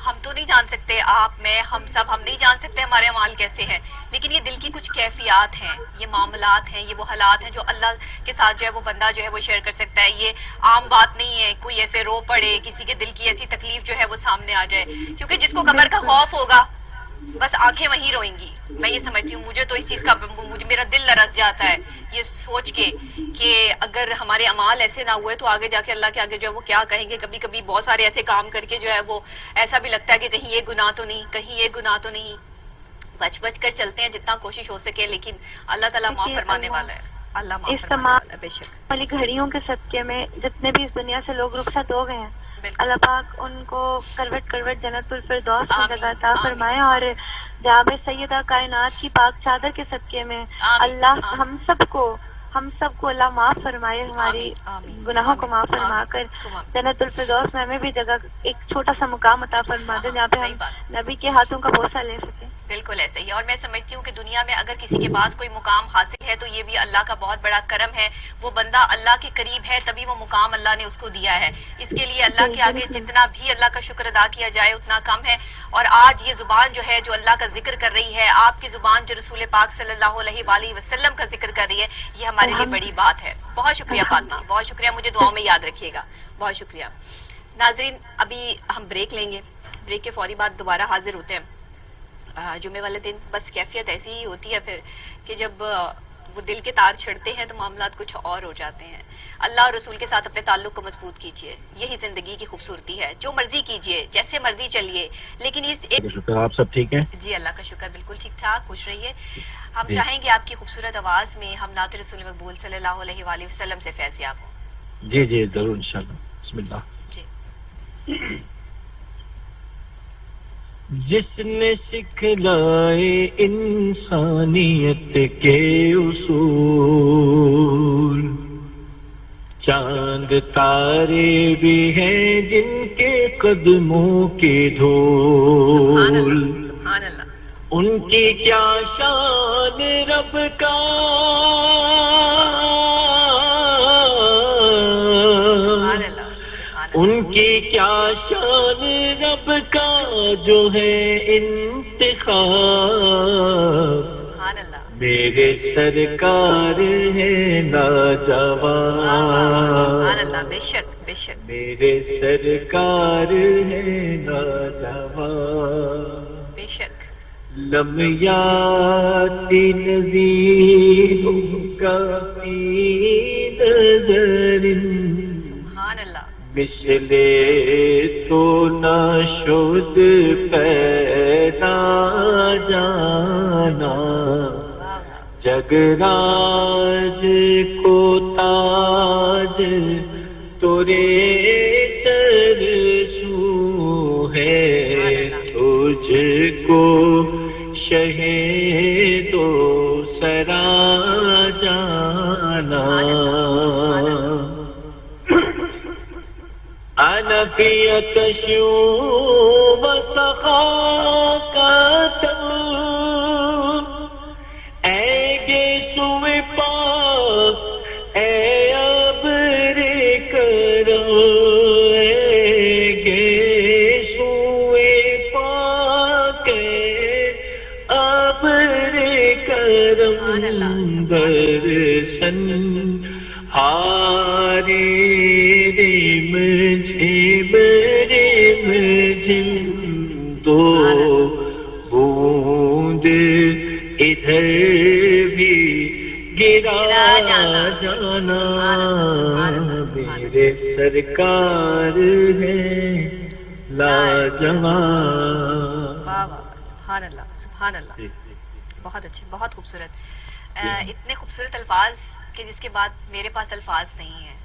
A: ہم تو نہیں جان سکتے، آپ میں ہم سب ہم نہیں جان سکتے ہمارے اعمال کیسے ہیں، لیکن یہ دل کی کچھ کیفیات ہیں، یہ معاملات ہیں، یہ وہ حالات ہیں جو اللہ کے ساتھ جو ہے وہ بندہ جو ہے وہ شیئر کر سکتا ہے۔ یہ عام بات نہیں ہے کوئی ایسے رو پڑے، کسی کے دل کی ایسی تکلیف جو ہے وہ سامنے آ جائے، کیونکہ جس کو قبر کا خوف ہوگا بس آنکھیں وہیں روئیں گی۔ میں یہ سمجھتی ہوں، مجھے تو اس چیز کا میرا دل لرز جاتا ہے یہ سوچ کے کہ اگر ہمارے اعمال ایسے نہ ہوئے تو آگے جا کے اللہ کے آگے جو ہے وہ کیا کہیں گے۔ کبھی کبھی بہت سارے ایسے کام کر کے جو ہے وہ ایسا بھی لگتا ہے کہ کہیں یہ گناہ تو نہیں، کہیں یہ گناہ تو نہیں، بچ بچ کر چلتے ہیں جتنا کوشش ہو سکے، لیکن اللہ تعالیٰ معاف فرمانے والا ہے، اللہ معاف فرمانے والا ہے۔ بے شک
C: والی گھڑیوں کے صدقے میں جتنے بھی اس دنیا سے لوگ رخصت ہو گئے ہیں، اللہ پاک ان کو کروٹ کروٹ جنت الفردوس میں جگہ عطا فرمائے، اور جناب سیدہ کائنات کی پاک چادر کے صدقے میں اللہ ہم سب کو اللہ معاف فرمائے، ہماری گناہوں کو معاف فرما کر جنت الفردوس میں ہمیں بھی جگہ ایک چھوٹا سا مقام عطا فرما دے جہاں پہ ہم نبی کے ہاتھوں کا بوسہ لے سکیں۔
A: بالکل ایسے ہی، اور میں سمجھتی ہوں کہ دنیا میں اگر کسی کے پاس کوئی مقام حاصل ہے تو یہ بھی اللہ کا بہت بڑا کرم ہے، وہ بندہ اللہ کے قریب ہے تبھی وہ مقام اللہ نے اس کو دیا ہے، اس کے لیے اللہ کے آگے جتنا بھی اللہ کا شکر ادا کیا جائے اتنا کم ہے۔ اور آج یہ زبان جو ہے جو اللہ کا ذکر کر رہی ہے، آپ کی زبان جو رسول پاک صلی اللہ علیہ وآلہ وسلم کا ذکر کر رہی ہے، یہ ہمارے لیے بڑی بات ہے۔ بہت شکریہ فاطمہ، بہت شکریہ، مجھے دعاؤں میں یاد رکھیے گا، بہت شکریہ۔ ناظرین ابھی ہم بریک لیں گے، بریک کے فوری بعد دوبارہ حاضر ہوتے ہیں۔ جمعے والے دن بس کیفیت ایسی ہی ہوتی ہے پھر کہ جب وہ دل کے تار چھڑتے ہیں تو معاملات کچھ اور ہو جاتے ہیں. اللہ اور رسول کے ساتھ اپنے تعلق کو مضبوط کیجئے, یہی زندگی کی خوبصورتی ہے. جو مرضی کیجئے, جیسے مرضی چلیے, لیکن اس ایک
D: شکر. آپ سب ٹھیک ہیں؟
A: جی اللہ کا شکر, بالکل ٹھیک ٹھاک, خوش رہیے. ہم چاہیں گے آپ کی خوبصورت آواز میں ہم نعت رسول مقبول صلی اللہ علیہ وآلہ وسلم سے فیض یاب ہوں.
D: جی جی ضرور انشاءاللہ. بسم اللہ.
A: جی.
D: جس نے سکھلائے انسانیت کے اصول, چاند تارے بھی ہیں جن کے قدموں کی
A: سبحان
D: دھول,
A: اللہ, سبحان اللہ,
D: ان کی کیا شان رب کا,
A: سبحان اللہ, سبحان اللہ,
D: ان کی کیا شان رب کا جو ہے انتخاب.
A: سبحان اللہ,
D: میرے سرکار ہے لاجواب,
A: سبحان اللہ, بے شک, بے شک,
D: میرے سرکار ہے لاجواب.
A: بے شک,
D: لمیاتی نظیروں کا فی نظر,
A: سبحان اللہ,
D: مثلے تو نہ شد پیدا جانا, جگراج کو تاج تورے ترسو ہے, تجھ کو شہید و سرا جانا. انا فی تشو وسخاکت, اے گیسوئے پاک, اے ابر کرم, اے گیسوئے پاک, اے ابر کرم, برسن ہاری ریم جھم ریم جھم, دو بوند ادھر بھی گرا جانا. میرے سرکار ہے لاجواب.
A: واہ واہ, سبحان اللہ, سبحان اللہ, بہت اچھے, بہت خوبصورت. اتنے خوبصورت الفاظ کہ جس کے بعد میرے پاس الفاظ نہیں ہیں.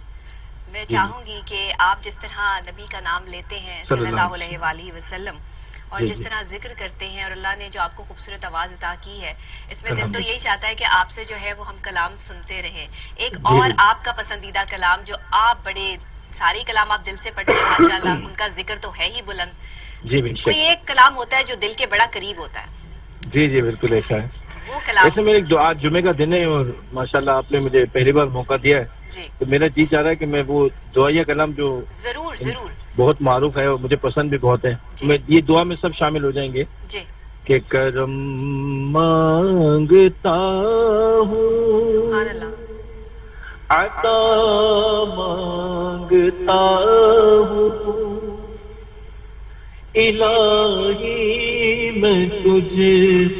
A: میں چاہوں گی کہ آپ جس طرح نبی کا نام لیتے ہیں صلی اللہ علیہ وآلہ وسلم, اور جس طرح ذکر کرتے ہیں, اور اللہ نے جو آپ کو خوبصورت آواز عطا کی ہے, اس میں دل تو یہی چاہتا ہے کہ آپ سے جو ہے وہ ہم کلام سنتے رہیں. ایک اور آپ کا پسندیدہ کلام جو آپ بڑے سارے کلام آپ دل سے پڑھتے ہیں ماشاءاللہ, ان کا ذکر تو ہے ہی بلند.
D: جی
A: کوئی ایک کلام ہوتا ہے جو دل کے بڑا قریب ہوتا ہے,
D: جی جی بالکل ایسا ہے.
A: وہ کلام
D: ایسے میں ایک دعا, جمعے کا دن ہے اور ماشاءاللہ آپ نے مجھے پہلی بار موقع دیا ہے,
A: جی
D: تو میرا جی چاہ رہا ہے کہ میں وہ دعائیہ کلام جو
A: ضرور ضرور
D: بہت معروف ہے اور مجھے پسند بھی بہت ہے, میں یہ دعا میں سب شامل ہو جائیں گے.
A: جی.
D: کہ کرم مانگتا ہوں,
A: سبحان اللہ,
D: عطا مانگتا ہوں, الہی میں تجھ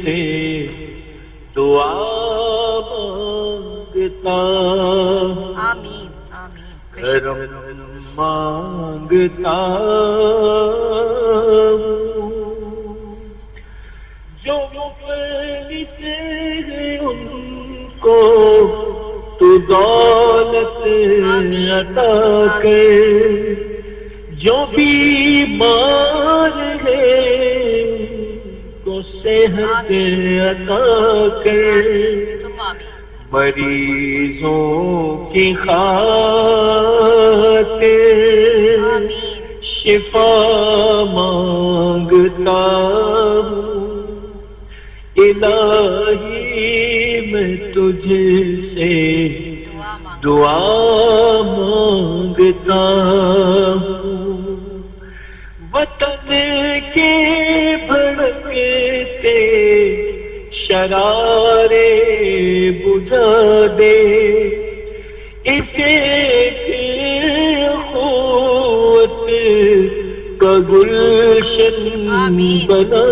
D: سے دعا مانگتا ہوں,
A: آمین آمین, بے شک,
D: کرم مانگتا ہوں. جو مفلس ہیں ان کو تو دولت عطا کر, جو بیمار ہے کو صحت عطا کر,
A: ثم آمین,
D: مریضوں کی خاطر
A: آمین,
D: شفا مانگتا ہوں, الہی میں تجھ سے
A: دعا مانگ,
D: دعا مانگتا ہوں. وطن کے بھڑکتے شرارے بجھا دے, اسے قوت کا گلشن
A: آمین,
D: بنا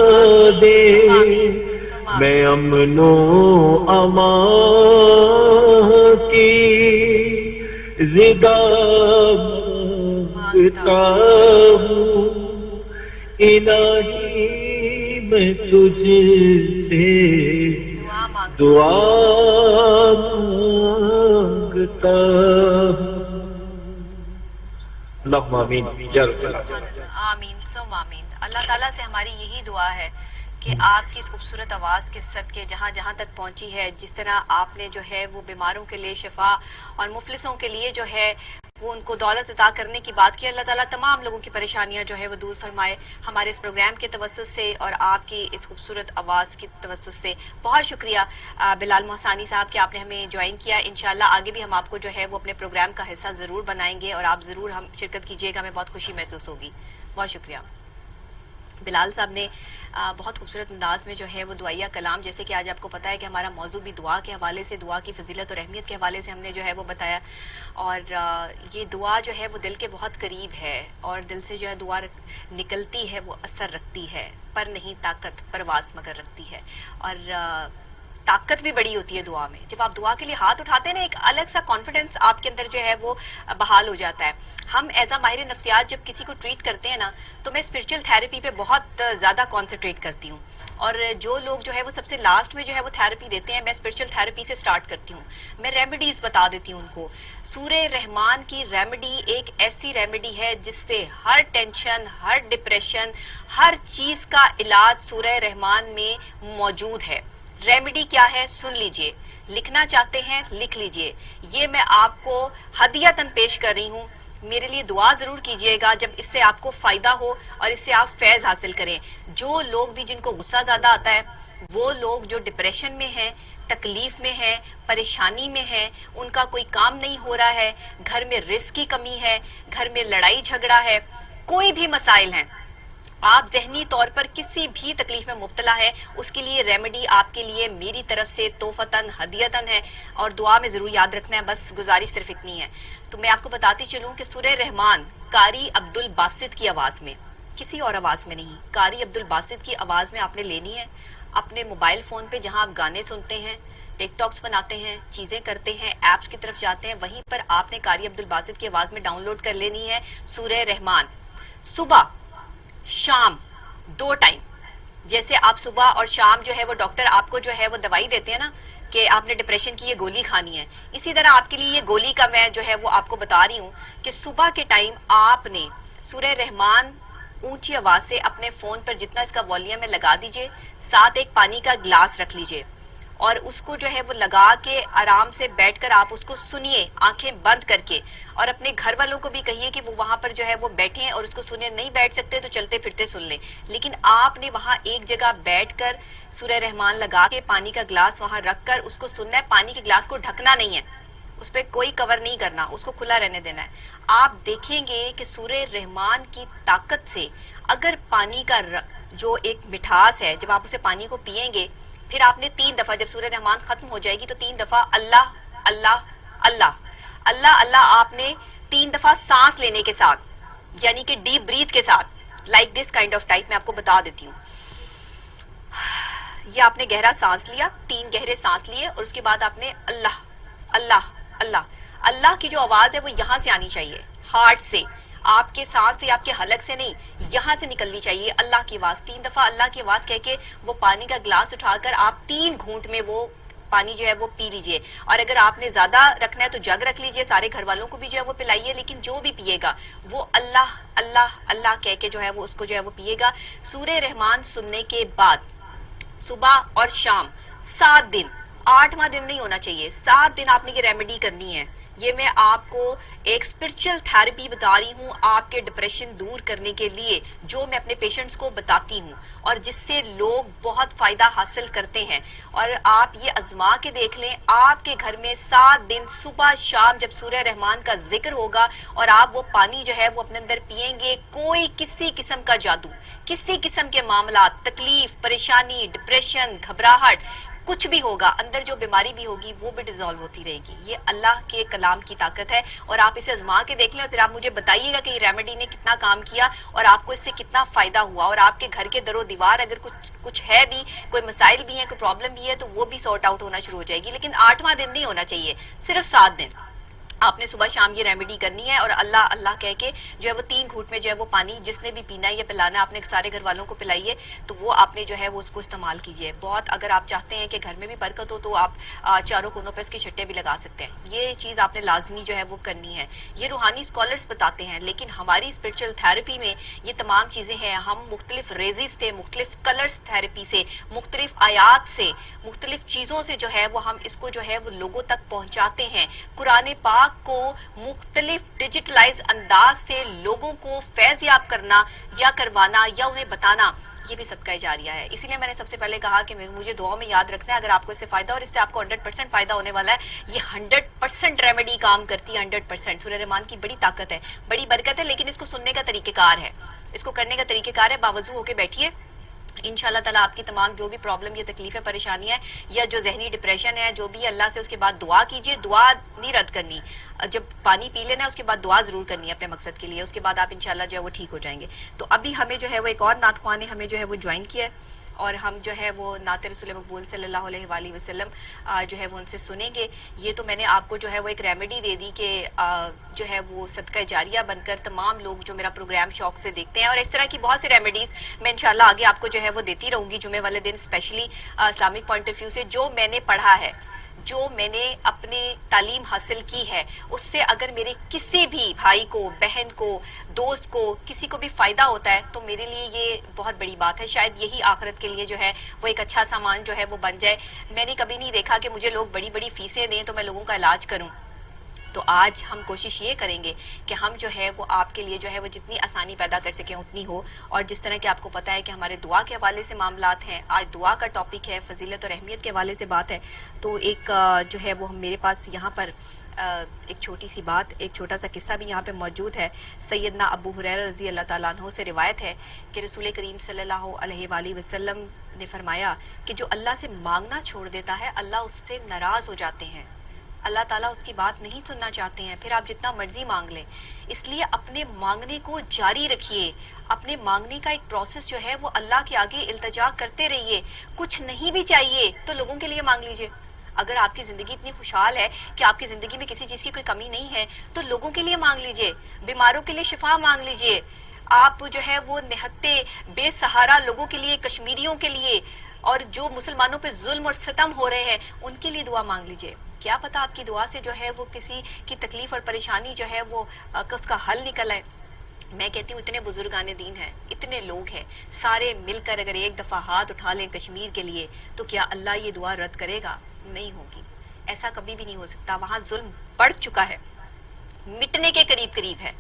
D: دے.
A: آمین, ثم
D: میں امن و امان کی زدہ مانگتا ہوں الہی میں تجھ سے دعا مانگتا ہوں. اللہم آمین.
A: آمین سم آمین. اللہ تعالیٰ سے ہماری یہی دعا ہے کہ آپ کی اس خوبصورت آواز کے صدقے جہاں جہاں تک پہنچی ہے، جس طرح آپ نے جو ہے وہ بیماروں کے لیے شفا اور مفلسوں کے لیے جو ہے وہ ان کو دولت عطا کرنے کی بات کی، اللہ تعالیٰ تمام لوگوں کی پریشانیاں جو ہے وہ دور فرمائے ہمارے اس پروگرام کے توسط سے اور آپ کی اس خوبصورت آواز کی توسط سے. بہت شکریہ بلال محسانی صاحب کہ آپ نے ہمیں جوائن کیا. انشاءاللہ آگے بھی ہم آپ کو جو ہے وہ اپنے پروگرام کا حصہ ضرور بنائیں گے اور آپ ضرور ہم شرکت کیجیے گا، ہمیں بہت خوشی محسوس ہوگی. بہت شکریہ. بلال صاحب نے بہت خوبصورت انداز میں جو ہے وہ دعائیہ کلام، جیسے کہ آج آپ کو پتہ ہے کہ ہمارا موضوع بھی دعا کے حوالے سے، دعا کی فضیلت اور اہمیت کے حوالے سے ہم نے جو ہے وہ بتایا. اور یہ دعا جو ہے وہ دل کے بہت قریب ہے اور دل سے جو ہے دعا نکلتی ہے وہ اثر رکھتی ہے، پر نہیں طاقت پرواز مگر رکھتی ہے. اور طاقت بھی بڑی ہوتی ہے دعا میں. جب آپ دعا کے لیے ہاتھ اٹھاتے ہیں نا، ایک الگ سا کانفیڈنس آپ کے اندر جو ہے وہ بحال ہو جاتا ہے. ہم ایز اے ماہر نفسیات جب کسی کو ٹریٹ کرتے ہیں نا، تو میں اسپرچل تھیراپی پہ بہت زیادہ کانسنٹریٹ کرتی ہوں. اور جو لوگ جو ہے وہ سب سے لاسٹ میں جو ہے وہ تھیراپی دیتے ہیں، میں اسپرچل تھیراپی سے سٹارٹ کرتی ہوں. میں ریمیڈیز بتا دیتی ہوں ان کو. سورہ رحمان کی ریمیڈی ایک ایسی ریمیڈی ہے جس سے ہر ٹینشن، ہر ڈپریشن، ہر چیز کا علاج سورہ رحمان میں موجود ہے. ریمیڈی کیا ہے سن لیجئے، لکھنا چاہتے ہیں لکھ لیجئے. یہ میں آپ کو ہدیتاً پیش کر رہی ہوں. میرے لیے دعا ضرور کیجئے گا جب اس سے آپ کو فائدہ ہو اور اس سے آپ فیض حاصل کریں. جو لوگ بھی جن کو غصہ زیادہ آتا ہے، وہ لوگ جو ڈپریشن میں ہیں، تکلیف میں ہیں، پریشانی میں ہیں، ان کا کوئی کام نہیں ہو رہا ہے، گھر میں رزق کی کمی ہے، گھر میں لڑائی جھگڑا ہے، کوئی بھی مسائل ہیں، آپ ذہنی طور پر کسی بھی تکلیف میں مبتلا ہے، اس کے لیے ریمیڈی آپ کے لیے میری طرف سے تحفتاً ہدیتاً ہے. اور دعا میں ضرور یاد رکھنا ہے، بس گزارش صرف اتنی ہے. تو میں آپ کو بتاتی چلوں کہ سورہ رحمان قاری عبد الباسط کی آواز میں، کسی اور آواز میں نہیں، قاری عبد الباسط کی آواز میں آپ نے لینی ہے. اپنے موبائل فون پہ جہاں آپ گانے سنتے ہیں، ٹک ٹاکس بناتے ہیں، چیزیں کرتے ہیں، ایپس کی طرف جاتے ہیں، وہیں پر آپ نے قاری عبد الباسط کی آواز میں ڈاؤن لوڈ کر لینی ہے سورہ رحمان. صبح شام 2 ٹائم، جیسے آپ صبح اور شام جو ہے وہ ڈاکٹر آپ کو جو ہے وہ دوائی دیتے ہیں نا کہ آپ نے ڈپریشن کی یہ گولی کھانی ہے، اسی طرح آپ کے لیے یہ گولی کا میں جو ہے وہ آپ کو بتا رہی ہوں کہ صبح کے ٹائم آپ نے سورہ رحمان اونچی آواز سے اپنے فون پر جتنا اس کا والیوم ہے لگا دیجئے، ساتھ ایک پانی کا گلاس رکھ لیجئے اور اس کو جو ہے وہ لگا کے آرام سے بیٹھ کر آپ اس کو سنیے آنکھیں بند کر کے. اور اپنے گھر والوں کو بھی کہیے کہ وہ وہاں پر جو ہے وہ بیٹھیں اور اس کو سنیں. نہیں بیٹھ سکتے تو چلتے پھرتے سن لیں، لیکن آپ نے وہاں ایک جگہ بیٹھ کر سورہ رحمان لگا کے پانی کا گلاس وہاں رکھ کر اس کو سننا ہے. پانی کے گلاس کو ڈھکنا نہیں ہے، اس پہ کوئی کور نہیں کرنا، اس کو کھلا رہنے دینا ہے. آپ دیکھیں گے کہ سورہ رحمان کی طاقت سے اگر پانی کا جو ایک مٹھاس ہے، جب آپ اسے پانی کو پئیں گے، پھر آپ نے 3 دفعہ جب سورہ رحمان ختم ہو جائے گی تو 3 دفعہ اللہ اللہ اللہ اللہ اللہ آپ نے 3 دفعہ سانس لینے کے ساتھ، یعنی کہ ڈیپ بریتھ کے ساتھ، like this kind of type میں آپ کو بتا دیتی ہوں. یہ آپ نے گہرا سانس لیا، 3 گہرے سانس لیے اور اس کے بعد آپ نے اللہ اللہ اللہ اللہ کی جو آواز ہے وہ یہاں سے آنی چاہیے، ہارٹ سے، آپ کے سانس سے، آپ کے حلق سے نہیں، یہاں سے نکلنی چاہیے اللہ کی آواز. 3 دفعہ اللہ کی آواز کہہ کے وہ پانی کا گلاس اٹھا کر آپ 3 گھونٹ میں وہ پانی جو ہے وہ پی لیجئے. اور اگر آپ نے زیادہ رکھنا ہے تو جگ رکھ لیجئے، سارے گھر والوں کو بھی جو ہے وہ پلائیے، لیکن جو بھی پیے گا وہ اللہ اللہ اللہ کہہ کے جو ہے وہ اس کو جو ہے وہ پیے گا. سورہ رحمان سننے کے بعد صبح اور شام 7 دن، 8واں دن نہیں ہونا چاہیے، 7 دن آپ نے یہ ریمیڈی کرنی ہے. یہ میں آپ کو ایک اسپرچل تھیراپی بتا رہی ہوں آپ کے ڈپریشن دور کرنے کے لیے، جو میں اپنے پیشنٹس کو بتاتی ہوں اور جس سے لوگ بہت فائدہ حاصل کرتے ہیں. اور آپ یہ آزما کے دیکھ لیں، آپ کے گھر میں 7 دن صبح شام جب سورہ رحمان کا ذکر ہوگا اور آپ وہ پانی جو ہے وہ اپنے اندر پئیں گے، کوئی کسی قسم کا جادو، کسی قسم کے معاملات، تکلیف، پریشانی، ڈپریشن، گھبراہٹ، کچھ بھی ہوگا اندر جو بیماری بھی ہوگی وہ بھی ڈیزالو ہوتی رہے گی. یہ اللہ کے کلام کی طاقت ہے اور آپ اسے آزما کے دیکھ لیں اور پھر آپ مجھے بتائیے گا کہ یہ ریمیڈی نے کتنا کام کیا اور آپ کو اس سے کتنا فائدہ ہوا. اور آپ کے گھر کے در و دیوار اگر کچھ ہے بھی, کوئی مسائل بھی ہیں, کوئی پرابلم بھی ہے, تو وہ بھی سارٹ آؤٹ ہونا شروع ہو جائے گی. لیکن 8واں دن نہیں ہونا چاہیے, صرف 7 دن آپ نے صبح شام یہ ریمیڈی کرنی ہے اور اللہ اللہ کہہ کے جو ہے وہ 3 گھونٹ میں جو ہے وہ پانی جس نے بھی پینا ہے یا پلانا ہے آپ نے سارے گھر والوں کو پلائیے, تو وہ آپ نے جو ہے وہ اس کو استعمال کیجیے. بہت اگر آپ چاہتے ہیں کہ گھر میں بھی برکت ہو تو آپ چاروں کونوں پہ اس کے چھٹے بھی لگا سکتے ہیں. یہ چیز آپ نے لازمی جو ہے وہ کرنی ہے. یہ روحانی اسکالرس بتاتے ہیں, لیکن ہماری اسپرچل تھراپی میں یہ تمام چیزیں ہیں. ہم مختلف ریزز سے, مختلف کلرس تھراپی سے, مختلف آیات سے, مختلف چیزوں سے جو ہے وہ ہم اس کو جو ہے وہ لوگوں تک پہنچاتے ہیں. قرآن پاک کو مختلف ڈیجیٹلائز انداز سے لوگوں کو فیض یاب کرنا یا کروانا یا انہیں بتانا, یہ بھی صدقہ جاریہ ہے. اسی لیے میں نے سب سے پہلے کہا کہ مجھے دعاؤں میں یاد رکھنا ہے. اگر آپ کو اس سے فائدہ اور اس سے آپ کو 100% فائدہ ہونے والا ہے, یہ 100% ریمیڈی کام کرتی ہے. 100% سورہ رحمان کی بڑی طاقت ہے, بڑی برکت ہے, لیکن اس کو سننے کا طریقہ کار ہے, اس کو کرنے کا طریقہ کار ہے. باوضو ہو کے بیٹھیے, انشاءاللہ تعالیٰ آپ کی تمام جو بھی پرابلم یا تکلیفیں پریشانی ہے یا جو ذہنی ڈپریشن ہے جو بھی, اللہ سے اس کے بعد دعا کیجئے. دعا نہیں رد کرنی, جب پانی پی لینا ہے اس کے بعد دعا ضرور کرنی ہے اپنے مقصد کے لیے, اس کے بعد آپ انشاءاللہ جو ہے وہ ٹھیک ہو جائیں گے. تو ابھی ہمیں جو ہے وہ ایک اور نعت خواں نے ہمیں جو ہے وہ جوائن کیا ہے اور ہم جو ہے وہ نعت رسول مقبول صلی اللہ علیہ وآلہ وسلم جو ہے وہ ان سے سنیں گے. یہ تو میں نے آپ کو جو ہے وہ ایک ریمیڈی دے دی کہ جو ہے وہ صدقہ جاریہ بن کر تمام لوگ جو میرا پروگرام شوق سے دیکھتے ہیں, اور اس طرح کی بہت سی ریمیڈیز میں انشاءاللہ آگے آپ کو جو ہے وہ دیتی رہوں گی جمعے والے دن, specially Islamic point of view سے. جو میں نے پڑھا ہے, جو میں نے اپنی تعلیم حاصل کی ہے, اس سے اگر میرے کسی بھی بھائی کو, بہن کو, دوست کو, کسی کو بھی فائدہ ہوتا ہے تو میرے لیے یہ بہت بڑی بات ہے. شاید یہی آخرت کے لیے جو ہے وہ ایک اچھا سامان جو ہے وہ بن جائے. میں نے کبھی نہیں دیکھا کہ مجھے لوگ بڑی بڑی فیسیں دیں تو میں لوگوں کا علاج کروں. تو آج ہم کوشش یہ کریں گے کہ ہم جو ہے وہ آپ کے لیے جو ہے وہ جتنی آسانی پیدا کر سکیں اتنی ہو. اور جس طرح کہ آپ کو پتہ ہے کہ ہمارے دعا کے حوالے سے معاملات ہیں, آج دعا کا ٹاپک ہے, فضیلت اور اہمیت کے حوالے سے بات ہے. تو ایک جو ہے وہ میرے پاس یہاں پر ایک چھوٹی سی بات, ایک چھوٹا سا قصہ بھی یہاں پہ موجود ہے. سیدنا ابو ہریرہ رضی اللہ تعالیٰ عنہ سے روایت ہے کہ رسول کریم صلی اللہ علیہ وآلہ وسلم نے فرمایا کہ جو اللہ سے مانگنا چھوڑ دیتا ہے اللہ اس سے ناراض ہو جاتے ہیں, اللہ تعالیٰ اس کی بات نہیں سننا چاہتے ہیں, پھر آپ جتنا مرضی مانگ لیں. اس لیے اپنے مانگنے کو جاری رکھیے, اپنے مانگنے کا ایک پروسیس جو ہے وہ اللہ کے آگے التجا کرتے رہیے. کچھ نہیں بھی چاہیے تو لوگوں کے لیے مانگ لیجئے. اگر آپ کی زندگی اتنی خوشحال ہے کہ آپ کی زندگی میں کسی چیز کی کوئی کمی نہیں ہے تو لوگوں کے لیے مانگ لیجئے, بیماروں کے لیے شفا مانگ لیجئے. آپ جو ہے وہ نہتے بے سہارا لوگوں کے لیے, کشمیریوں کے لیے, اور جو مسلمانوں پہ ظلم اور ستم ہو رہے ہیں ان کے لیے دعا مانگ لیجئے. کیا پتہ آپ کی دعا سے جو ہے وہ کسی کی تکلیف اور پریشانی جو ہے وہ اس کا حل نکل آئے. میں کہتی ہوں اتنے بزرگان دین ہیں, اتنے لوگ ہیں, سارے مل کر اگر ایک دفعہ ہاتھ اٹھا لیں کشمیر کے لیے تو کیا اللہ یہ دعا رد کرے گا؟ نہیں ہوگی, ایسا کبھی بھی نہیں ہو سکتا. وہاں ظلم بڑھ چکا ہے, مٹنے کے قریب قریب ہے.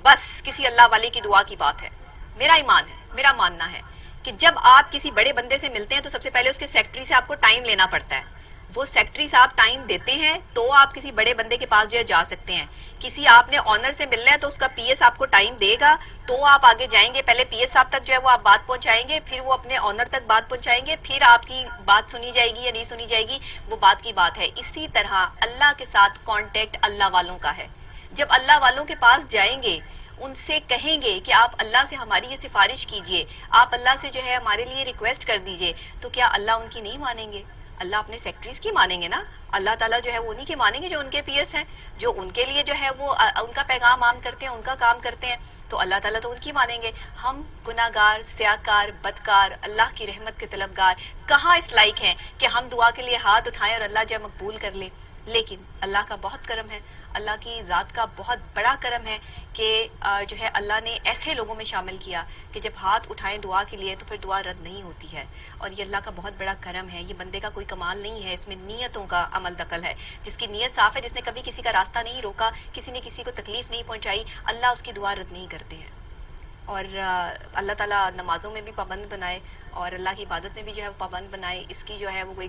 A: بس کسی اللہ والے کی دعا کی بات ہے. میرا ایمان ہے, میرا ماننا ہے کہ جب آپ کسی بڑے بندے سے ملتے ہیں تو سب سے پہلے اس کے سیکٹری سے آپ کو ٹائم لینا پڑتا ہے. وہ سیکٹری صاحب ٹائم دیتے ہیں تو آپ کسی بڑے بندے کے پاس جو ہے جا سکتے ہیں. کسی آپ نے آنر سے ملنا ہے تو اس کا پی ایس آپ کو ٹائم دے گا تو آپ آگے جائیں گے. پہلے پی ایس صاحب تک جو ہے وہ آپ بات پہنچائیں گے, پھر وہ اپنے آنر تک بات پہنچائیں گے, پھر آپ کی بات سنی جائے گی یا نہیں سنی جائے گی وہ بات کی بات ہے. اسی طرح اللہ کے ساتھ کانٹیکٹ اللہ والوں کا ہے. جب اللہ والوں کے پاس جائیں گے ان سے کہیں گے کہ آپ اللہ سے ہماری یہ سفارش کیجئے, آپ اللہ سے جو ہے ہمارے لیے ریکویسٹ کر دیجئے, تو کیا اللہ ان کی نہیں مانیں گے؟ اللہ اپنے سیکٹریز کی مانیں گے نا. اللہ تعالیٰ جو ہے وہ انہی کے مانیں گے جو ان کے پی ایس ہیں, جو ان کے لیے جو ہے وہ ان کا پیغام عام کرتے ہیں, ان کا کام کرتے ہیں. تو اللہ تعالیٰ تو ان کی مانیں گے. ہم گناہگار, سیاکار, بدکار, اللہ کی رحمت کے طلبگار کہاں اس لائق ہیں کہ ہم دعا کے لیے ہاتھ اٹھائیں اور اللہ جو ہے مقبول کر لے. لیکن اللہ کا بہت کرم ہے, اللہ کی ذات کا بہت بڑا کرم ہے کہ جو ہے اللہ نے ایسے لوگوں میں شامل کیا کہ جب ہاتھ اٹھائیں دعا کے لیے تو پھر دعا رد نہیں ہوتی ہے. اور یہ اللہ کا بہت بڑا کرم ہے, یہ بندے کا کوئی کمال نہیں ہے, اس میں نیتوں کا عمل دخل ہے. جس کی نیت صاف ہے, جس نے کبھی کسی کا راستہ نہیں روکا, کسی نے کسی کو تکلیف نہیں پہنچائی, اللہ اس کی دعا رد نہیں کرتے ہیں. اور اللہ تعالیٰ نمازوں میں بھی پابند بنائے اور اللہ کی عبادت میں بھی جو ہے پابند بنائے. اس کی جو ہے وہ کوئی